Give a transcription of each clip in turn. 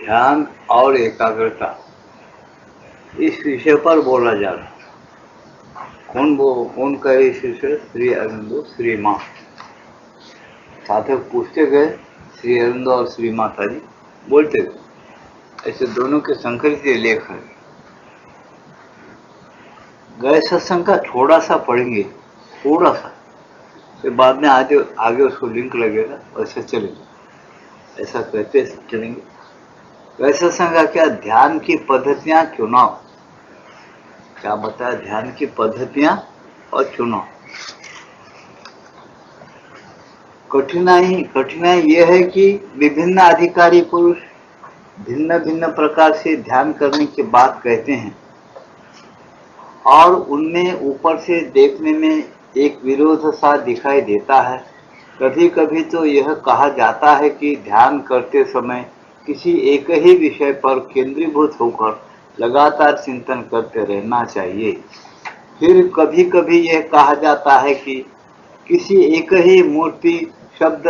ध्यान और एकाग्रता इस विषय पर बोला जा रहा है। कौन कहे इस विषय? श्री अरविंदो, श्री माँ। साधक पूछते गए, श्री अरविंदो और श्री माता जी बोलते गए। ऐसे दोनों के संकलित ये लेख है। गए सत्संग का थोड़ा सा पढ़ेंगे, थोड़ा सा, फिर बाद में आगे उसको लिंक लगेगा, वैसे चलेगा। ऐसा कहते चलेंगे। गए सत्संग का क्या? ध्यान की पद्धतियां चुनाव। क्या बताया? ध्यान की पद्धतियां और चुनाव। कठिनाई यह है कि विभिन्न अधिकारी पुरुष भिन्न भिन्न प्रकार से ध्यान करने की बात कहते हैं और उनमें ऊपर से देखने में एक विरोध सा दिखाई देता है। कभी कभी तो यह कहा जाता है कि ध्यान करते समय किसी एक ही विषय पर केंद्रीभूत होकर लगातार चिंतन करते रहना चाहिए। फिर कभी कभी यह कहा जाता है कि किसी एक ही मूर्ति, शब्द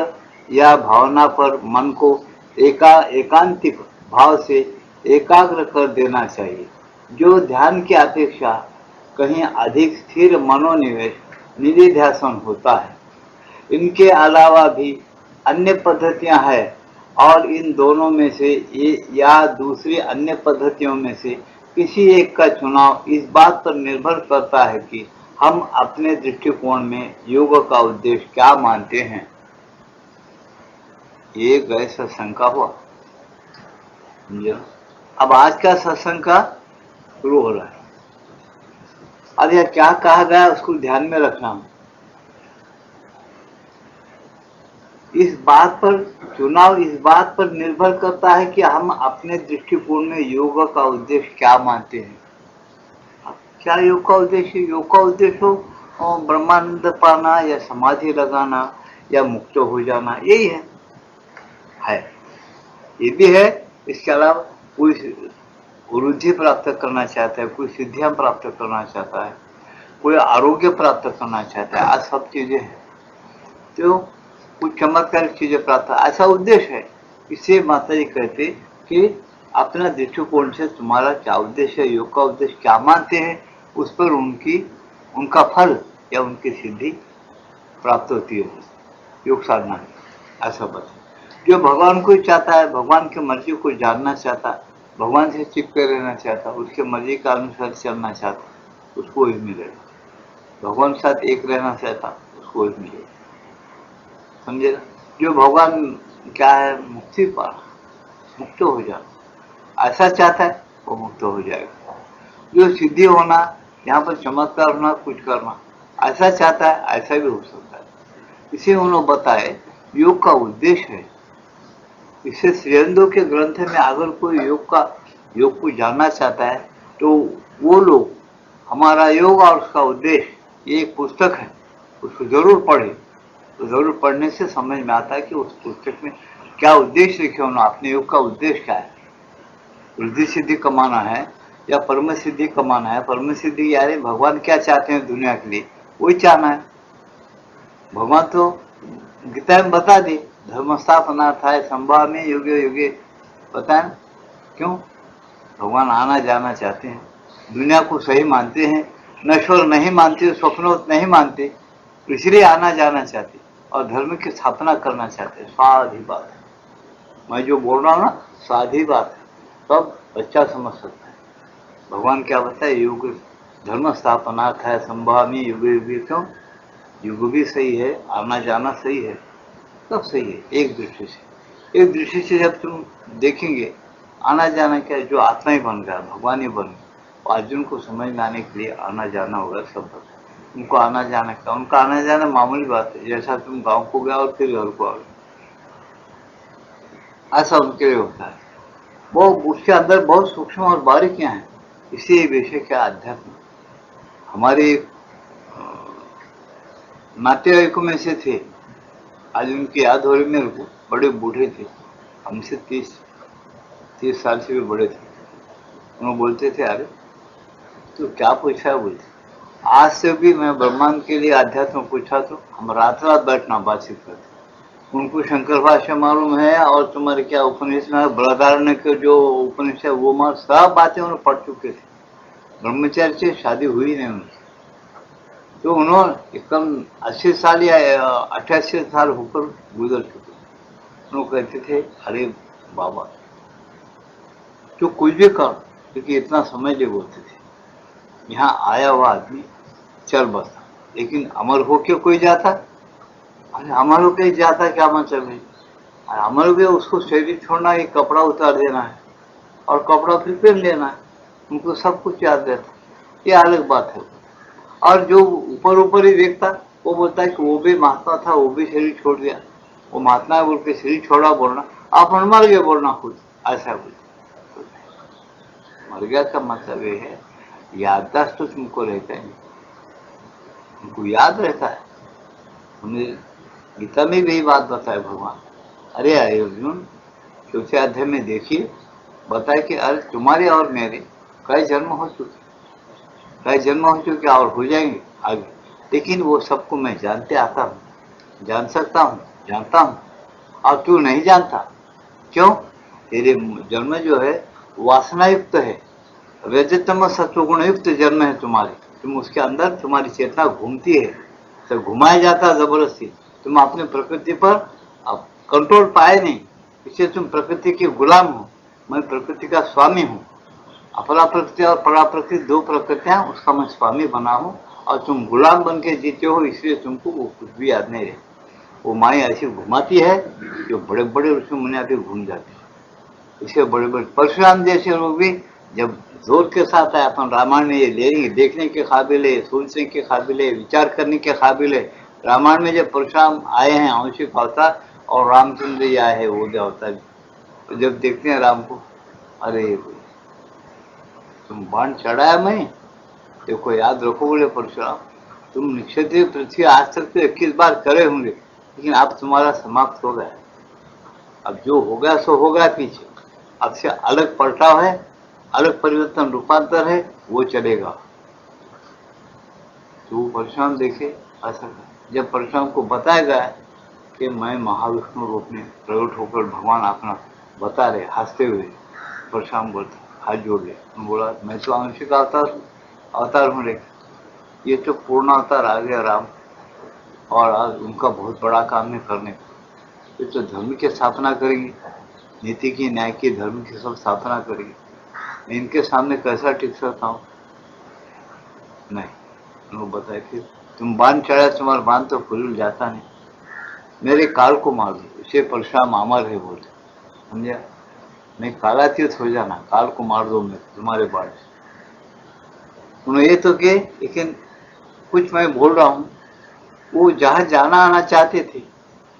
या भावना पर मन को एकांतिक भाव से एकाग्र कर देना चाहिए, जो ध्यान की अपेक्षा कहीं अधिक स्थिर मनोनिवेश निधिध्यासन होता है। इनके अलावा भी अन्य पद्धतियां हैं और इन दोनों में से या दूसरी अन्य पद्धतियों में से किसी एक का चुनाव इस बात पर निर्भर करता है कि हम अपने दृष्टिकोण में योग का उद्देश्य क्या मानते हैं। ये गए सत्संग का हुआ। अब आज का सत्संग का शुरू हो रहा है। अब यह क्या कहा गया उसको ध्यान में रखना। इस बात पर चुनाव इस बात पर निर्भर करता है कि हम अपने दृष्टिकोण में योग का उद्देश्य क्या मानते हैं। क्या योग का उद्देश्य? योग का उद्देश्य हो ब्रह्मानंद पाना या समाधि लगाना या मुक्त हो जाना, यही है। ये भी है। इसके अलावा कोई वृद्धि प्राप्त करना चाहता है, कोई सिद्धियां प्राप्त करना चाहता है, कोई आरोग्य प्राप्त करना चाहता है, आज सब चीजें हैं। तो कुछ चमत्कारिक चीजें प्राप्त, ऐसा उद्देश्य है। इससे माता जी कहते कि अपना दृष्टिकोण से तुम्हारा क्या उद्देश्य है, योग का उद्देश्य क्या मानते हैं, उस पर उनका फल या उनकी सिद्धि प्राप्त होती है। योग साधना ऐसा बता। जो भगवान को चाहता है, भगवान की मर्जी को जानना चाहता, भगवान से चिपके रहना चाहता, उसके मर्जी का अनुसार चलना चाहता, उसको ही मिलेगा। भगवान के साथ एक रहना चाहता, उसको ही मिलेगा। समझेगा? जो भगवान क्या है, मुक्ति पाना, मुक्त हो जाना, ऐसा चाहता है वो मुक्त हो जाएगा। जो सिद्धि होना, यहाँ पर चमत्कार होना, कुछ करना, ऐसा चाहता है, ऐसा भी हो सकता है। इसे उन्होंने बताए योग का उद्देश्य है। इससे श्री अरविंदो के ग्रंथ में अगर कोई योग को जानना चाहता है तो वो लोग हमारा योग और उसका उद्देश्य, ये एक पुस्तक है, उसको जरूर पढ़े। तो जरूर पढ़ने से समझ में आता है कि उस पुस्तक में क्या उद्देश्य लिखे होना, अपने योग का उद्देश्य क्या है। वृद्धि सिद्धि कमाना है या परम सिद्धि कमाना है। परम सिद्धि यानी भगवान क्या चाहते हैं दुनिया के लिए, वही चाहना है। भगवान तो गीता में बता दी, धर्म स्थापना था संभव में युगे युगे, पता है क्यों? भगवान आना जाना चाहते हैं, दुनिया को सही मानते हैं, नश्वर नहीं मानते, स्वप्नोत नहीं मानते, इसलिए आना जाना चाहते और धर्म की स्थापना करना चाहते हैं। साधी बात है, मैं जो बोल रहा हूँ ना, साधी बात है, सब बच्चा समझ सकता है। भगवान क्या बताए? युग धर्म स्थापना था संभव में युगे युगे, क्यों? युग भी सही है, आना जाना सही है, सब सही है। एक दृष्टि से जब तुम देखेंगे आना जाना क्या है, जो आत्मा ही बन गया, भगवान ही बन गया। अर्जुन को समझ में आने के लिए आना जाना होगा, सब उनको आना जाना का, उनका आना जाना मामूली बात है। जैसा तुम गांव को गया और फिर घर को आ गए, ऐसा उनके लिए होता है। वो उसके अंदर बहुत सूक्ष्म और बारीकियां हैं। इसी विषय क्या अध्यात्म हमारे नातेवाईकों में से थे, आज उनकी याद हो रही मेरे को, बड़े बूढ़े थे, हमसे 30 साल से भी बड़े थे। उन्होंने बोलते थे, अरे तो क्या पूछा है? बोलते आज से भी मैं ब्रह्मांड के लिए अध्यात्म पूछा तो हम रात रात बैठना बातचीत करते, उनको शंकर भाष्य मालूम है और तुम्हारे क्या उपनिषद में बृहदारण्य के जो उपनिषद वो सब बातें उन्होंने पढ़ चुके थे। ब्रह्मचारी से शादी हुई नहीं उनकी, तो उन्होंने एकदम 80 साल या 88 साल होकर गुजर चुके। उन्होंने कहते थे अरे बाबा जो कुछ भी कर, क्योंकि इतना समय जब होते थे यहाँ आया हुआ आदमी चल बसता, लेकिन अमर होके कोई जाता, अरे अमर होके जाता क्या मतलब है? अमर भी उसको शरीर छोड़ना, एक कपड़ा उतार देना है और कपड़ा फिर पहन लेना है, उनको सब कुछ याद रहता, ये अलग बात है। और जो ऊपर ऊपर ही देखता वो बोलता है कि वो भी महात्मा था, वो भी शरीर छोड़ दिया, वो महात्मा है बोल के शरीर छोड़ा बोलना, आप मर गए बोलना खुद, ऐसा बोल। मर गया का मतलब ये है याददाश्त तो तुमको रहता है, तुमको याद रहता है। हमने गीता में भी यही बात बताया भगवान, अरे अर्जुन चौथे अध्याय में देखिए बताए कि अरे तुम्हारे और मेरे कई जन्म हो चुके, कई जन्म हो चुके और हो जाएंगे आगे, लेकिन वो सबको मैं जानते आता हूँ, जान सकता हूँ, जानता हूँ, और तू नहीं जानता। क्यों? तेरे जन्म जो है वासना युक्त है, रजतम सत्वगुण युक्त जन्म है तुम्हारे, तुम उसके अंदर तुम्हारी चेतना घूमती है, तो घुमाया जाता है जबरदस्ती, तुम अपने प्रकृति पर अब कंट्रोल पाए नहीं, इसलिए तुम प्रकृति के गुलाम हो। मैं प्रकृति का स्वामी हूँ, अपरा प्रकृति और परा प्रकृति दो प्रकृतियां, उसका मैं स्वामी बना हूँ और तुम गुलाम बन के जीते हो, इसलिए तुमको वो कुछ भी याद नहीं रहे। वो माया ऐसी घुमाती है जो बड़े बड़े ऋषि मुनि आके घूम जाते हैं, इसे बड़े बड़े परशुराम जैसे लोग भी जब जोर के साथ आए अपन रामायण में ये लेंगे, देखने के काबिल है, सोचने के काबिल है, विचार करने के काबिल है। रामायण में जब परशुराम आए हैं आंशिक अवतार और रामचंद्र जी आए हैं वो जो अवतार, तो जब देखते हैं राम को, अरे तुम बाण चढ़ाया मैं, देखो याद रखो बोले परशुराम, तुम निक्षत्रिय पृथ्वी आज तक तो 21 बार करे होंगे, लेकिन अब तुम्हारा समाप्त हो गया, अब जो हो गया सो हो गया पीछे, अब से अलग पलटाव है, अलग परिवर्तन रूपांतर है, वो चलेगा। तो परशुराम देखे ऐसा, जब परशुराम को बताया गया कि मैं महाविष्णु रूप में प्रकट होकर भगवान अपना बता रहे हंसते हुए, परशुराम बोलते हाथ जोड़ ले, बोला मैं तो आंशिक अवतार हूँ, रे ये तो पूर्ण अवतार आ गया राम, और आज उनका बहुत बड़ा काम है करने का, ये तो धर्म की स्थापना करेंगे, नीति की, न्याय की, धर्म की सब स्थापना करेंगे, मैं इनके सामने कैसा टिक सकता हूँ? नहीं, वो बताए फिर तुम बांध चढ़ा, तुम्हारा बांध तो खुल जाता नहीं, मेरे काल को मार दो, इसे परशुराम अमर है बोलते, समझा? मैं कालातीत हो जाना, काल को मार दो मैं तुम्हारे बाद। उन्होंने ये तो के, लेकिन कुछ मैं बोल रहा हूँ, वो जहाँ जाना आना चाहते थे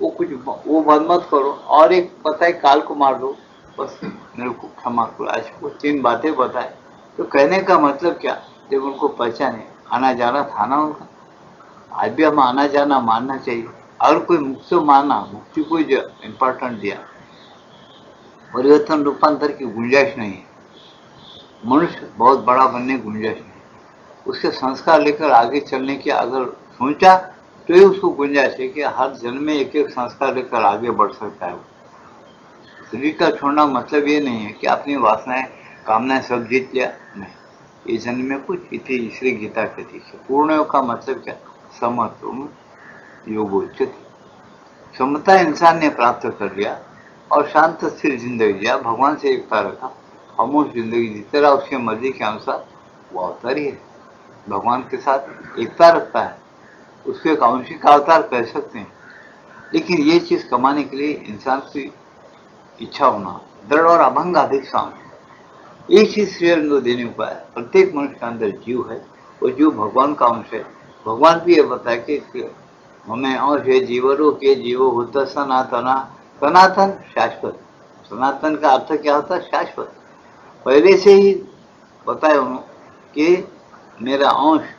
वो कुछ वो बंद मत करो, और एक बताए काल को मार दो, बस मेरे को क्षमा करो, आज वो 3 बातें बताए। तो कहने का मतलब क्या, जब उनको पहचाने, आना जाना था ना उनका, आज भी हम आना जाना मानना चाहिए, और कोई मुक्ति माना, मुक्ति को इम्पोर्टेंट दिया, परिवर्तन रूपांतर की गुंजाइश नहीं है, मनुष्य बहुत बड़ा बनने की गुंजाइश नहीं, उसके संस्कार लेकर आगे चलने की अगर सोचा तो ही उसको गुंजाइश है कि हर जन्म में एक एक संस्कार लेकर आगे बढ़ सकता है। शरीर का छोड़ना मतलब ये नहीं है कि अपनी वासनाएं कामनाएं सब जीत लिया, नहीं, ये जन्म में कुछ इतनी इसलिए गीता कहती है पूर्ण योग का मतलब क्या, समत्वम योगोच्यते, समता इंसान ने प्राप्त कर लिया और शांत स्थिर जिंदगी जिया, भगवान से एकता रखा, खामोश जिंदगी जीते रहा, उसकी मर्जी के अनुसार वो अवतार ही है, भगवान के साथ एकता रखता है, उसको एक आंशिक अवतार कह सकते हैं। लेकिन ये चीज कमाने के लिए इंसान की इच्छा होना, दृढ़ और अभंग अधिक एक चीज श्रेय को देने को है, प्रत्येक मनुष्य के अंदर जीव है, वो जीव भगवान का अंश है। भगवान भी ये बताया कि हमें अंश है जीवरों के जीवो होता सनातना, सनातन शाश्वत, सनातन का अर्थ क्या होता है, शाश्वत, पहले से ही बताया उन्होंने कि मेरा अंश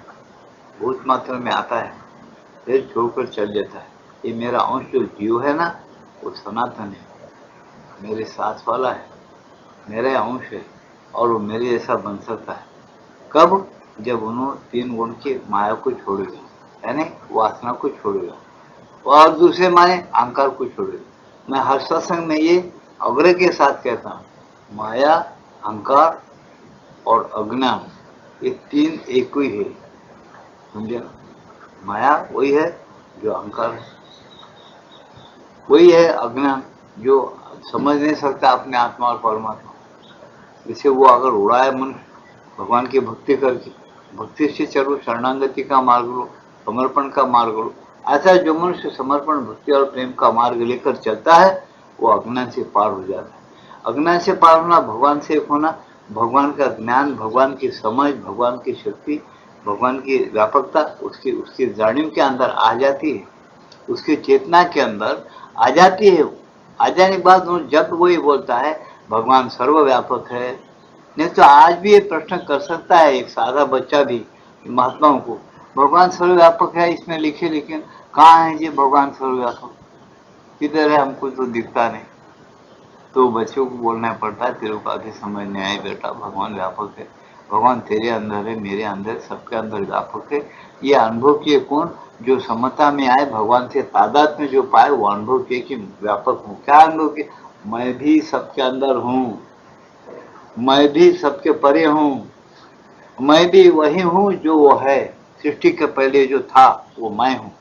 भूत मात्रा में आता है फिर छोड़कर चल जाता है, ये मेरा अंश जो जीव है ना वो सनातन है, मेरे साथ वाला है, मेरा अंश है और वो मेरे जैसा बन सकता है। कब? जब उन्होंने 3 गुण की माया को छोड़ेगा, यानी वासना को छोड़ेगा, और दूसरे माने अहंकार को छोड़े। मैं हर सत्संग में ये अग्रह के साथ कहता हूँ, माया, अहंकार और अज्ञान ये तीन एक ही है, समझे ना? माया वही है जो अहंकार है, वही है अज्ञान जो समझ नहीं सकता अपने आत्मा और परमात्मा। इसे वो अगर उड़ा है मन भगवान की भक्ति करके, भक्ति से चलो, शरणागति का मार्ग लो, समर्पण का मार्ग लो। ऐसा जो मनुष्य समर्पण, भक्ति और प्रेम का मार्ग लेकर चलता है वो अज्ञान से पार हो जाता है। अज्ञान से पार होना, भगवान से एक होना, भगवान का ज्ञान, भगवान की समझ, भगवान की शक्ति, भगवान की व्यापकता उसकी उसकी जाणीव के अंदर आ जाती है, उसकी चेतना के अंदर आ जाती है। आ जाने के बाद जब वो ये बोलता है भगवान सर्वव्यापक है, नहीं तो आज भी ये प्रश्न कर सकता है एक सादा बच्चा भी महात्माओं को, भगवान सर्वव्यापक है इसमें लिखे, लेकिन कहाँ है जी भगवान सर्वव्यापक, किधर है, हमको तो दिखता नहीं। तो बच्चों को बोलना पड़ता है, तेरे को अभी समझ नहीं आए बेटा, भगवान व्यापक है, भगवान तेरे अंदर है, मेरे अंदर, सबके अंदर व्यापक है। ये अनुभव किए कौन? जो समता में आए, भगवान से तादाद में जो पाए, वो अनुभव किए कि व्यापक हूँ। क्या अनुभव किए? मैं भी सबके अंदर हूँ, मैं भी सबके परे हूँ, मैं भी वही हूँ जो वो है, सृष्टि के पहले जो था वो मैं हूँ।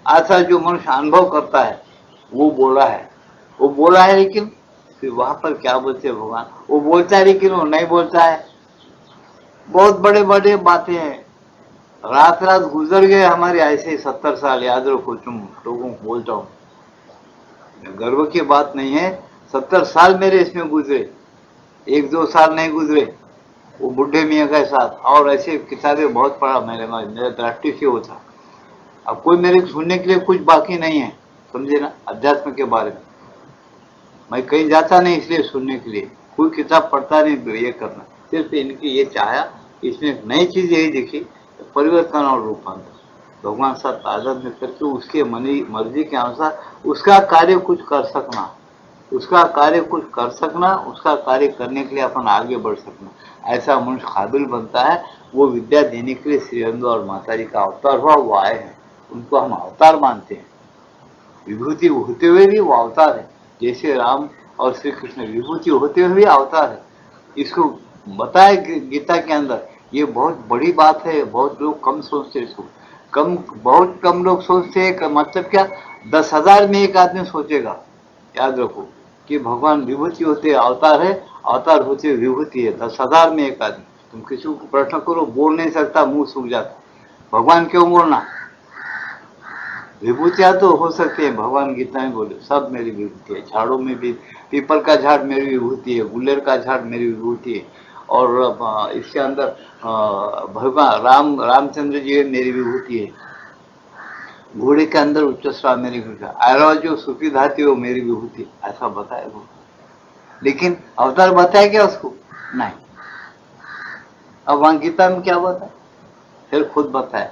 ऐसा जो मनुष्य अनुभव करता है वो बोला है, वो बोला है, लेकिन फिर वहां पर क्या बोलते हैं भगवान, वो बोलता है लेकिन वो नहीं बोलता है। बहुत बड़े बड़े बातें हैं, रात रात गुजर गए हमारे ऐसे ही 70 साल, याद रखो, तुम लोगों को बोलता हूँ, गर्व की बात नहीं है। 70 साल मेरे इसमें गुजरे, एक दो साल नहीं गुजरे वो बुढ़े मियाँ के साथ। और ऐसे किताबें बहुत पढ़ा मैंने, मेरा दृष्टि से होता। अब कोई मेरे सुनने के लिए कुछ बाकी नहीं है, समझे ना? अध्यात्म के बारे में मैं कहीं जाता नहीं इसलिए सुनने के लिए, कोई किताब पढ़ता नहीं ये करना, सिर्फ इनकी ये चाहा, इसमें एक नई चीज यही देखी, परिवर्तन और रूपांतर, भगवान साथ तादाद में करके उसके मर्जी के अनुसार उसका कार्य कुछ कर सकना, उसका कार्य कुछ कर सकना, उसका कार्य करने के लिए अपन आगे बढ़ सकना, ऐसा मनुष्य काबिल बनता है। वो विद्या देने के लिए श्री अंदो और माता जी का अवतार हुआ, वो आए हैं, उनको हम अवतार मानते हैं। विभूति होते हुए भी वो अवतार है, जैसे राम और श्री कृष्ण विभूति होते हुए भी अवतार है। इसको बताया गीता के अंदर, ये बहुत बड़ी बात है, बहुत लोग कम सोचते हैं इसको, बहुत कम लोग सोचते हैं। मतलब क्या, 10,000 में एक आदमी सोचेगा, याद रखो, कि भगवान विभूति होते अवतार है, अवतार होते विभूति है, 10,000 में एक आदमी। तुम किसी को प्रश्न करो, बोल नहीं सकता, मुंह सूख जाता, भगवान क्यों बोलना? विभूतियां तो हो सकती है, भगवान गीता में बोले सब मेरी विभूति है, झाड़ों में भी, पीपल का झाड़ मेरी विभूति है, गुल्लेर का झाड़ मेरी विभूति है, और इसके अंदर भगवान रामचंद्र जी मेरी विभूति है, घोड़े के अंदर उच्चस्राव मेरी विभूति, आयरा जो सुखी धाती हो मेरी विभूति, ऐसा बताया वो। लेकिन अवतार बताया क्या उसको? नहीं। अब वहां गीता में क्या बताया? फिर खुद बताया,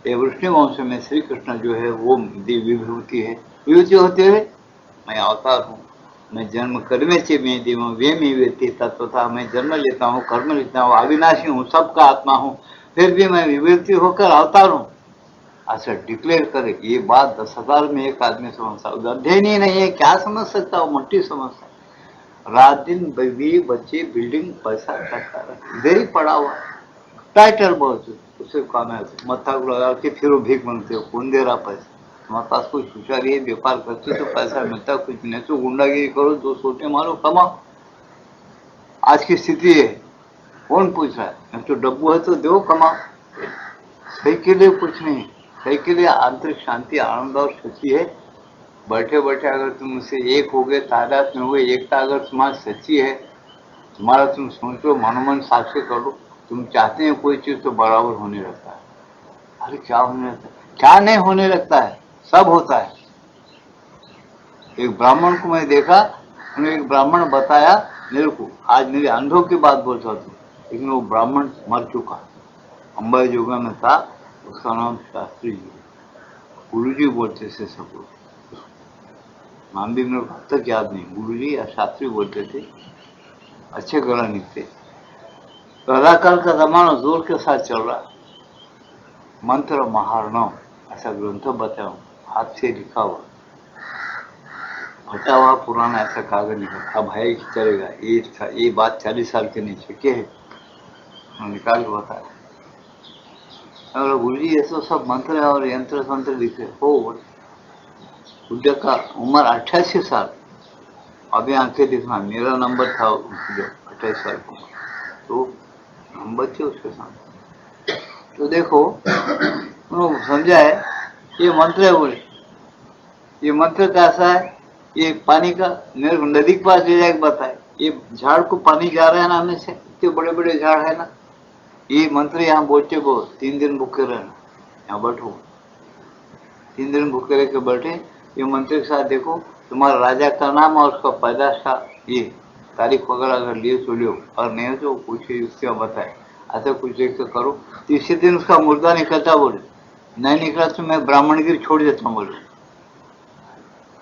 ये वृष्णि वंश में श्री कृष्ण जो है वो दिव्य विभूति है, विभूति होते हुए मैं अवतार हूँ, मैं जन्म कर्मे से मैं देव वे में व्यक्ति तत्वता, मैं जन्म लेता हूँ, कर्म लेता हूँ, अविनाशी हूँ, सबका आत्मा हूँ, फिर भी मैं विभूति होकर अवतार हूँ, ऐसा डिक्लेयर करे। ये बात 10,000 में एक आदमी समझता, अध्ययन ही नहीं है, क्या समझ सकता हो? मट्टी समझता, रात दिन बीवी बच्चे बिल्डिंग पैसा करता रहा, इधर ही पड़ा हुआ, टाइटल बहुत उसे काम है, मत्था को लगा के फिर वो भीख मांगते हो, कौन दे रहा पैसा? तुम्हारे पास कोई सुचारी है, व्यापार करते तो पैसा मिलता, कुछ नहीं तो गुंडागिरी करो, 2 सोटे मारो, कमाओ। आज की स्थिति है, कौन पूछ रहा है? नहीं तो डब्बू है तो दो, कमाओ। सही के लिए कुछ नहीं, सही के लिए आंतरिक शांति, आनंद और खुशी है। बैठे बैठे अगर तुम उससे एक हो गए, तादाद में हुए, एकता अगर तुम्हारी सच्ची है, तुम्हारा तुम सोचो, मनोमन साक्षी करो, तुम चाहते हैं कोई चीज तो बराबर होने लगता है। अरे क्या होने लगता है? क्या नहीं होने लगता है, सब होता है। एक ब्राह्मण को मैं देखा, उन्हें एक ब्राह्मण बताया मेरे को, आज मेरे अनुभव की बात बोलता था, लेकिन वो ब्राह्मण मर चुका, अंबा योगा में था, उसका नाम शास्त्री जी, गुरु जी बोलते थे सब लोग, नाम भी मेरे को अब तक याद नहीं, गुरु जी या शास्त्री बोलते थे, अच्छे गणित थे। कलाकाल का जमाना जोर के साथ चल रहा, मंत्र महारणव ऐसा ग्रंथ बताया, हाथ से लिखा हुआ, फटा हुआ पुराना ऐसा कागज निकला। अब है कि चलेगा, ये बात 40 साल के नीचे के है, निकाल के बताया। और गुरु जी ये सब मंत्र और यंत्र तंत्र लिखे हो। बुढ़े का उम्र 88 साल, अभी आंखें दिखा, मेरा नंबर था जो 28 साल का, तो हम बच्चे उसके साथ। तो देखो उन्होंने समझा है ये मंत्र है। बोले ये मंत्र कैसा है, ये पानी का नदी के पास ले जाके बताए, ये झाड़ को पानी जा रहा है ना हमें से, इतने बड़े बड़े झाड़ है ना, ये मंत्र यहाँ बोलते को 3 दिन भूखे रहना, यहाँ बैठो 3 दिन भूखे रह के बैठे, ये मंत्र के साथ देखो तुम्हारा राजा का नाम और उसका पैदाश का ये तारीख वगैरह अगर लिए तो लियो, और नहीं तो कुछ उसके बताए, ऐसा कुछ देख के करो। तीसरे दिन उसका मुर्दा निकलता, बोले नहीं निकला तो मैं ब्राह्मणगिरी छोड़ देता हूँ। बोले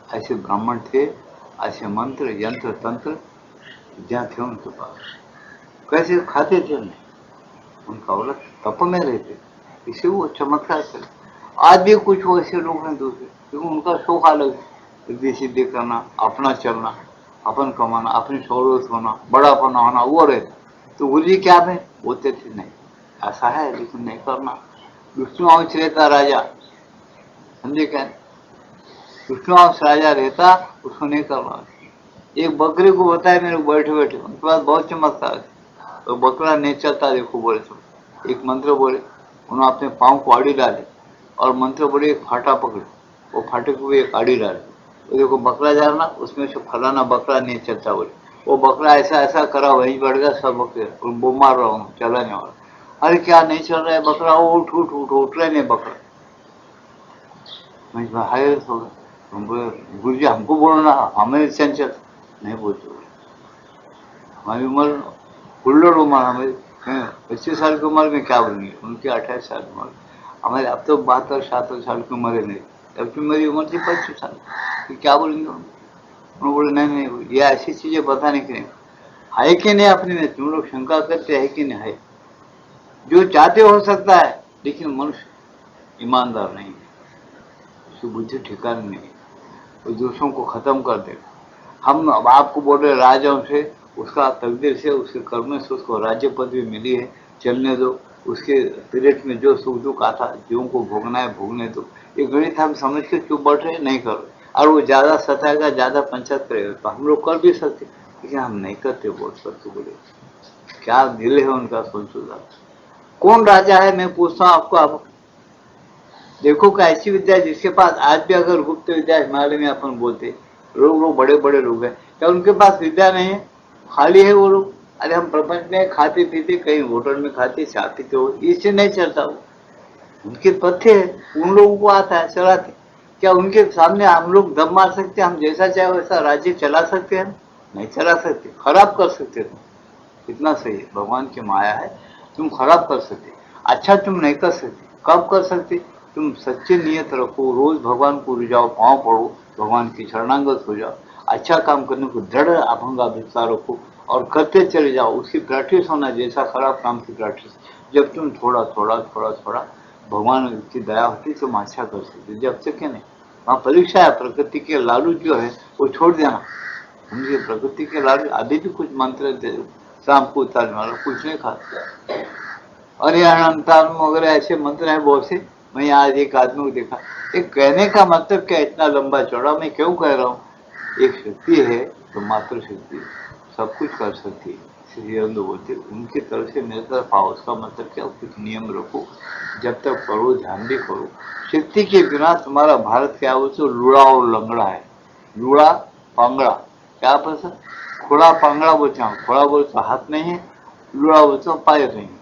ऐसे ब्राह्मण थे, ऐसे मंत्र यंत्र तंत्र ज्ञान थे उनके पास। कैसे खाते थे उन्हें, उनका औरत तप में रहते, इसे वो चमत्कार करे। आज भी कुछ वैसे लोग हैं दूसरे, क्योंकि उनका शौक अलग है, सीधे सीधे करना, अपना चलना, अपन कमाना, अपनी सहूलत होना, बड़ापना होना, वो रहता। तो गुरु जी क्या में बोलते थे नहीं ऐसा है, लेकिन नहीं करना। विष्णु अंश रहता राजा, समझे क्या, विष्णु अंश राजा रहता, उसको नहीं करना। एक बकरे को बताया मेरे को बैठे बैठे, उनके पास बहुत चमत्कार है, तो बकरा नहीं चलता। देखो बोले तो एक मंत्र बोले, उन्होंने अपने पाँव को आड़ी डाले और मंत्र बोले एक फाटा पकड़े, वो फाटे को भी एक आड़ी डाले, तो देखो बकरा जा रहा ना, उसमें से फलाना बकरा नहीं चलता। बोले वो बकरा ऐसा ऐसा करा, वही बढ़ गया सब बकरे, वो मार रहा हूँ चला नहीं वाला। अरे क्या नहीं चल रहा है बकरा, वो उठ उठ उठ उठ रहे नहीं बकरा। मैं हायर हो गया, गुरु जी हमको बोलो ना, हमें चंचल नहीं बोलते। हमारी उम्र हुल्लड़ उम्र, हमें 25 साल की उम्र में क्या बोलेंगे, उनकी 28 साल की उम्र, हमारे अब तो 72-67 साल की उम्र है नहीं, जबकि मेरी उम्र थी 25 साल, तो क्या बोलेंगे उन्होंने बोले नहीं नहीं ये ऐसी चीजें बताने की नहीं है कि नहीं, अपने में तुम लोग शंका करते है कि नहीं है, जो चाहते हो सकता है, लेकिन मनुष्य ईमानदार नहीं है, उसकी बुद्धि ठिकाने नहीं, वो दूसरों को खत्म कर देगा। हम अब आपको बोल रहे राजाओं से, उसका तकदीर से, उसके कर्म से उसको राज्य पदवी मिली है, चलने दो, उसके पीरियड में जो सुख दुख आता जीवों को भोगना है भोगने दो। ये गणित हम समझ के क्यों बैठ रहे नहीं करो, और वो ज्यादा सताएगा, ज्यादा पंचायत करेगा, तो हम लोग कर भी सकते, लेकिन हम नहीं करते। बोल सकते बोले क्या दिल है उनका, सोचो कौन राजा है, मैं पूछता हूँ आपको। आप देखो कि ऐसी विद्या जिसके पास आज भी अगर गुप्त विद्या हिमालय में अपन बोलते, लोग बड़े बड़े लोग हैं, क्या उनके पास विद्या नहीं है, खाली है वो लोग। अरे हम प्रपंच में खाते पीते, कहीं होटल में खाते चाय पीते हो, इससे नहीं चलता वो, उनके पथ्य है, उन लोगों को आता है चलाते। क्या उनके सामने हम लोग दम मार सकते हैं, हम जैसा चाहे वैसा राज्य चला सकते हैं? नहीं चला सकते, खराब कर सकते तुम, कितना सही है, भगवान की माया है, तुम खराब कर सकते, अच्छा तुम नहीं कर सकते। कब कर सकते, तुम सच्ची नियत रखो, रोज भगवान को रिझाओ, पाँव पड़ो, भगवान की शरणागत हो जाओ, अच्छा काम करने को दृढ़ अभंग अभिप्सा रखो और करते चले जाओ। उसकी प्रैक्टिस होना, जैसा खराब काम की प्रैक्टिस। जब तुम थोड़ा थोड़ा थोड़ा थोड़ा भगवान की दया होती तुम अच्छा कर सकते, जब तक नहीं। वहाँ परीक्षा है, प्रकृति के लालू जो है वो छोड़ देना। उनके प्रकृति के लालू अभी भी कुछ मंत्र दे, शाम को उतारने वाला कुछ नहीं खाता, और यहाँ अंतान वगैरह ऐसे मंत्र हैं बहुत से। मैं आज एक आदमी को देखा, एक कहने का मतलब क्या इतना लंबा चौड़ा, मैं क्यों कह रहा हूँ, एक शक्ति है तो मात्र शक्ति सब कुछ कर सकती है, श्री अरविंद बोलते उनकी तरफ से मेरे तरफ आओ, उसका मतलब क्या, कुछ नियम रखो, जब तक करो ध्यान भी करो। शक्ति के बिना तुम्हारा भारत क्या हो तो लूड़ा और लंगड़ा है, लूड़ा पांगड़ा, क्या पसंद, खोड़ा पांगड़ा बोलते हैं, खोड़ा बोलते हाथ नहीं है, लूड़ा बोलते पाय नहीं है,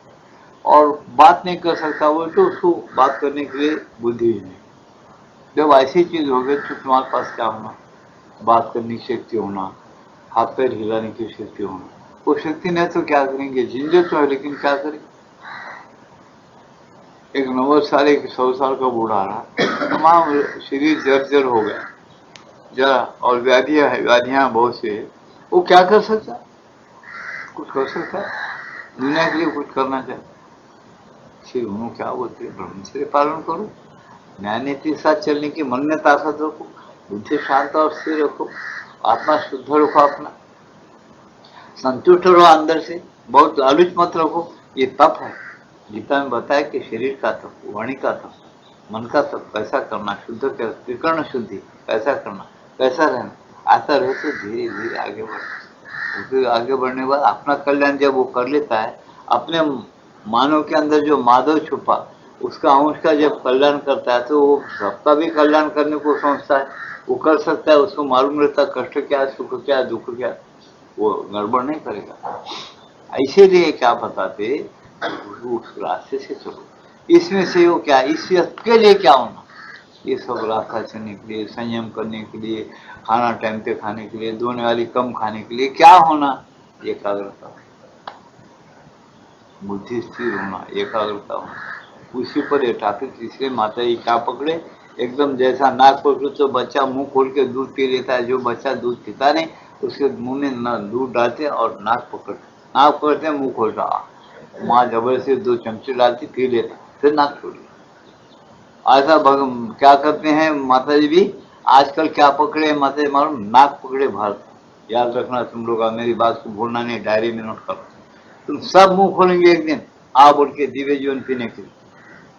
और बात नहीं कर सकता वो, तो उसको बात करने के लिए बुद्धि ही नहीं। जब ऐसी चीज हो गई तो तुम्हारे पास क्या होना, बात करने की शक्ति होना, हाथ पैर हिलाने की शक्ति होना। वो शक्ति नहीं तो क्या करेंगे, झंझट तो है लेकिन क्या करें। एक 90 साल, एक 100 साल का बूढ़ा रहा, तमाम शरीर जर्जर हो गया जरा, और व्याधियां बहुत से, वो क्या कर सकता, कुछ कर सकता है, दुनिया के लिए कुछ करना चाहिए। उन्होंने क्या बोलते हैं, ब्रह्मचर्य पालन करो, न्याय नीति के साथ चलने की मन में ताकत रखो, बुद्धि शांत और स्थिर रखो, आत्मा शुद्ध रखो, अपना संतुष्ट रहो अंदर से, बहुत आलूच मत रखो। ये तप है। गीता में बताया कि शरीर का तप, वाणी का तप, मन का तप कैसा करना, शुद्ध कर, त्रिकर्ण शुद्धि कैसा करना, कैसा रहना, आता रहे तो धीरे धीरे आगे बढ़ना। फिर आगे बढ़ने के बाद अपना कल्याण जब वो कर लेता है, अपने मानव के अंदर जो माधव छुपा उसका अंश का जब कल्याण करता है तो वो सबका भी कल्याण करने को सोचता है, वो कर सकता है। उसको मालूम रहता है कष्ट क्या है, सुख क्या है, दुख क्या है, वो गड़बड़ नहीं करेगा। इसीलिए क्या बताते, उस रास्ते से चलो। इसमें से वो क्या, इस के लिए क्या होना, ये सब रास्ता चलने के लिए, संयम करने के लिए, खाना टाइम पे खाने के लिए, दोने वाली कम खाने के लिए क्या होना, एकाग्रता, बुद्धि स्थिर होना, एकाग्रता होना, उसी पर ये टॉपिक। इसलिए माता जी क्या पकड़े, एकदम जैसा नाक पकड़ो तो बच्चा मुंह खोल के दूध पी लेता है, जो बच्चा दूध पीता नहीं उसके मुंह में न दूध डालते और नाक पकड़ते मुंह खोलता, माँ जबरदस्ती 2 चमचे डालती पी लेता, फिर नाक छोड़। ऐसा क्या करते हैं माता जी भी आजकल, क्या पकड़े माता जी मालूम, नाक पकड़े भारत। याद रखना तुम लोग, मेरी बात को भूलना नहीं, डायरी में नोट करो। तुम सब मुंह खोलेंगे एक दिन आ बोल के दिव्य जीवन पीने के लिए,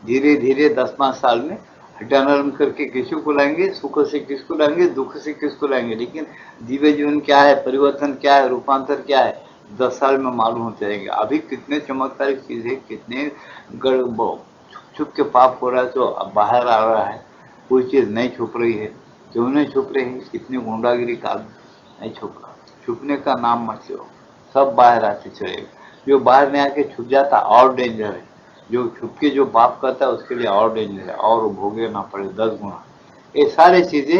धीरे धीरे 10-5 साल में हटानर्म करके किसी को लाएंगे, सुख से किसको लाएंगे, दुख से किसको लाएंगे, लेकिन दिव्य जीवन क्या है, परिवर्तन क्या है, रूपांतर क्या है, 10 साल में मालूम हो जाएंगे। अभी कितने चमत्कारिक चीज है, कितने छुप के पाप हो रहा है तो अब बाहर आ रहा है, कोई चीज नहीं छुप रही है, क्यों नहीं छुप रही है, कितनी गुंडागिरी का नहीं छुप रहा, छुपने का नाम मत लो, सब बाहर आते चलेगा। जो बाहर में आके छुप जाता और डेंजर है, जो छुप के जो पाप करता है उसके लिए और डेंजर है, और भोगे ना पड़े 10 गुना। ये सारी चीजें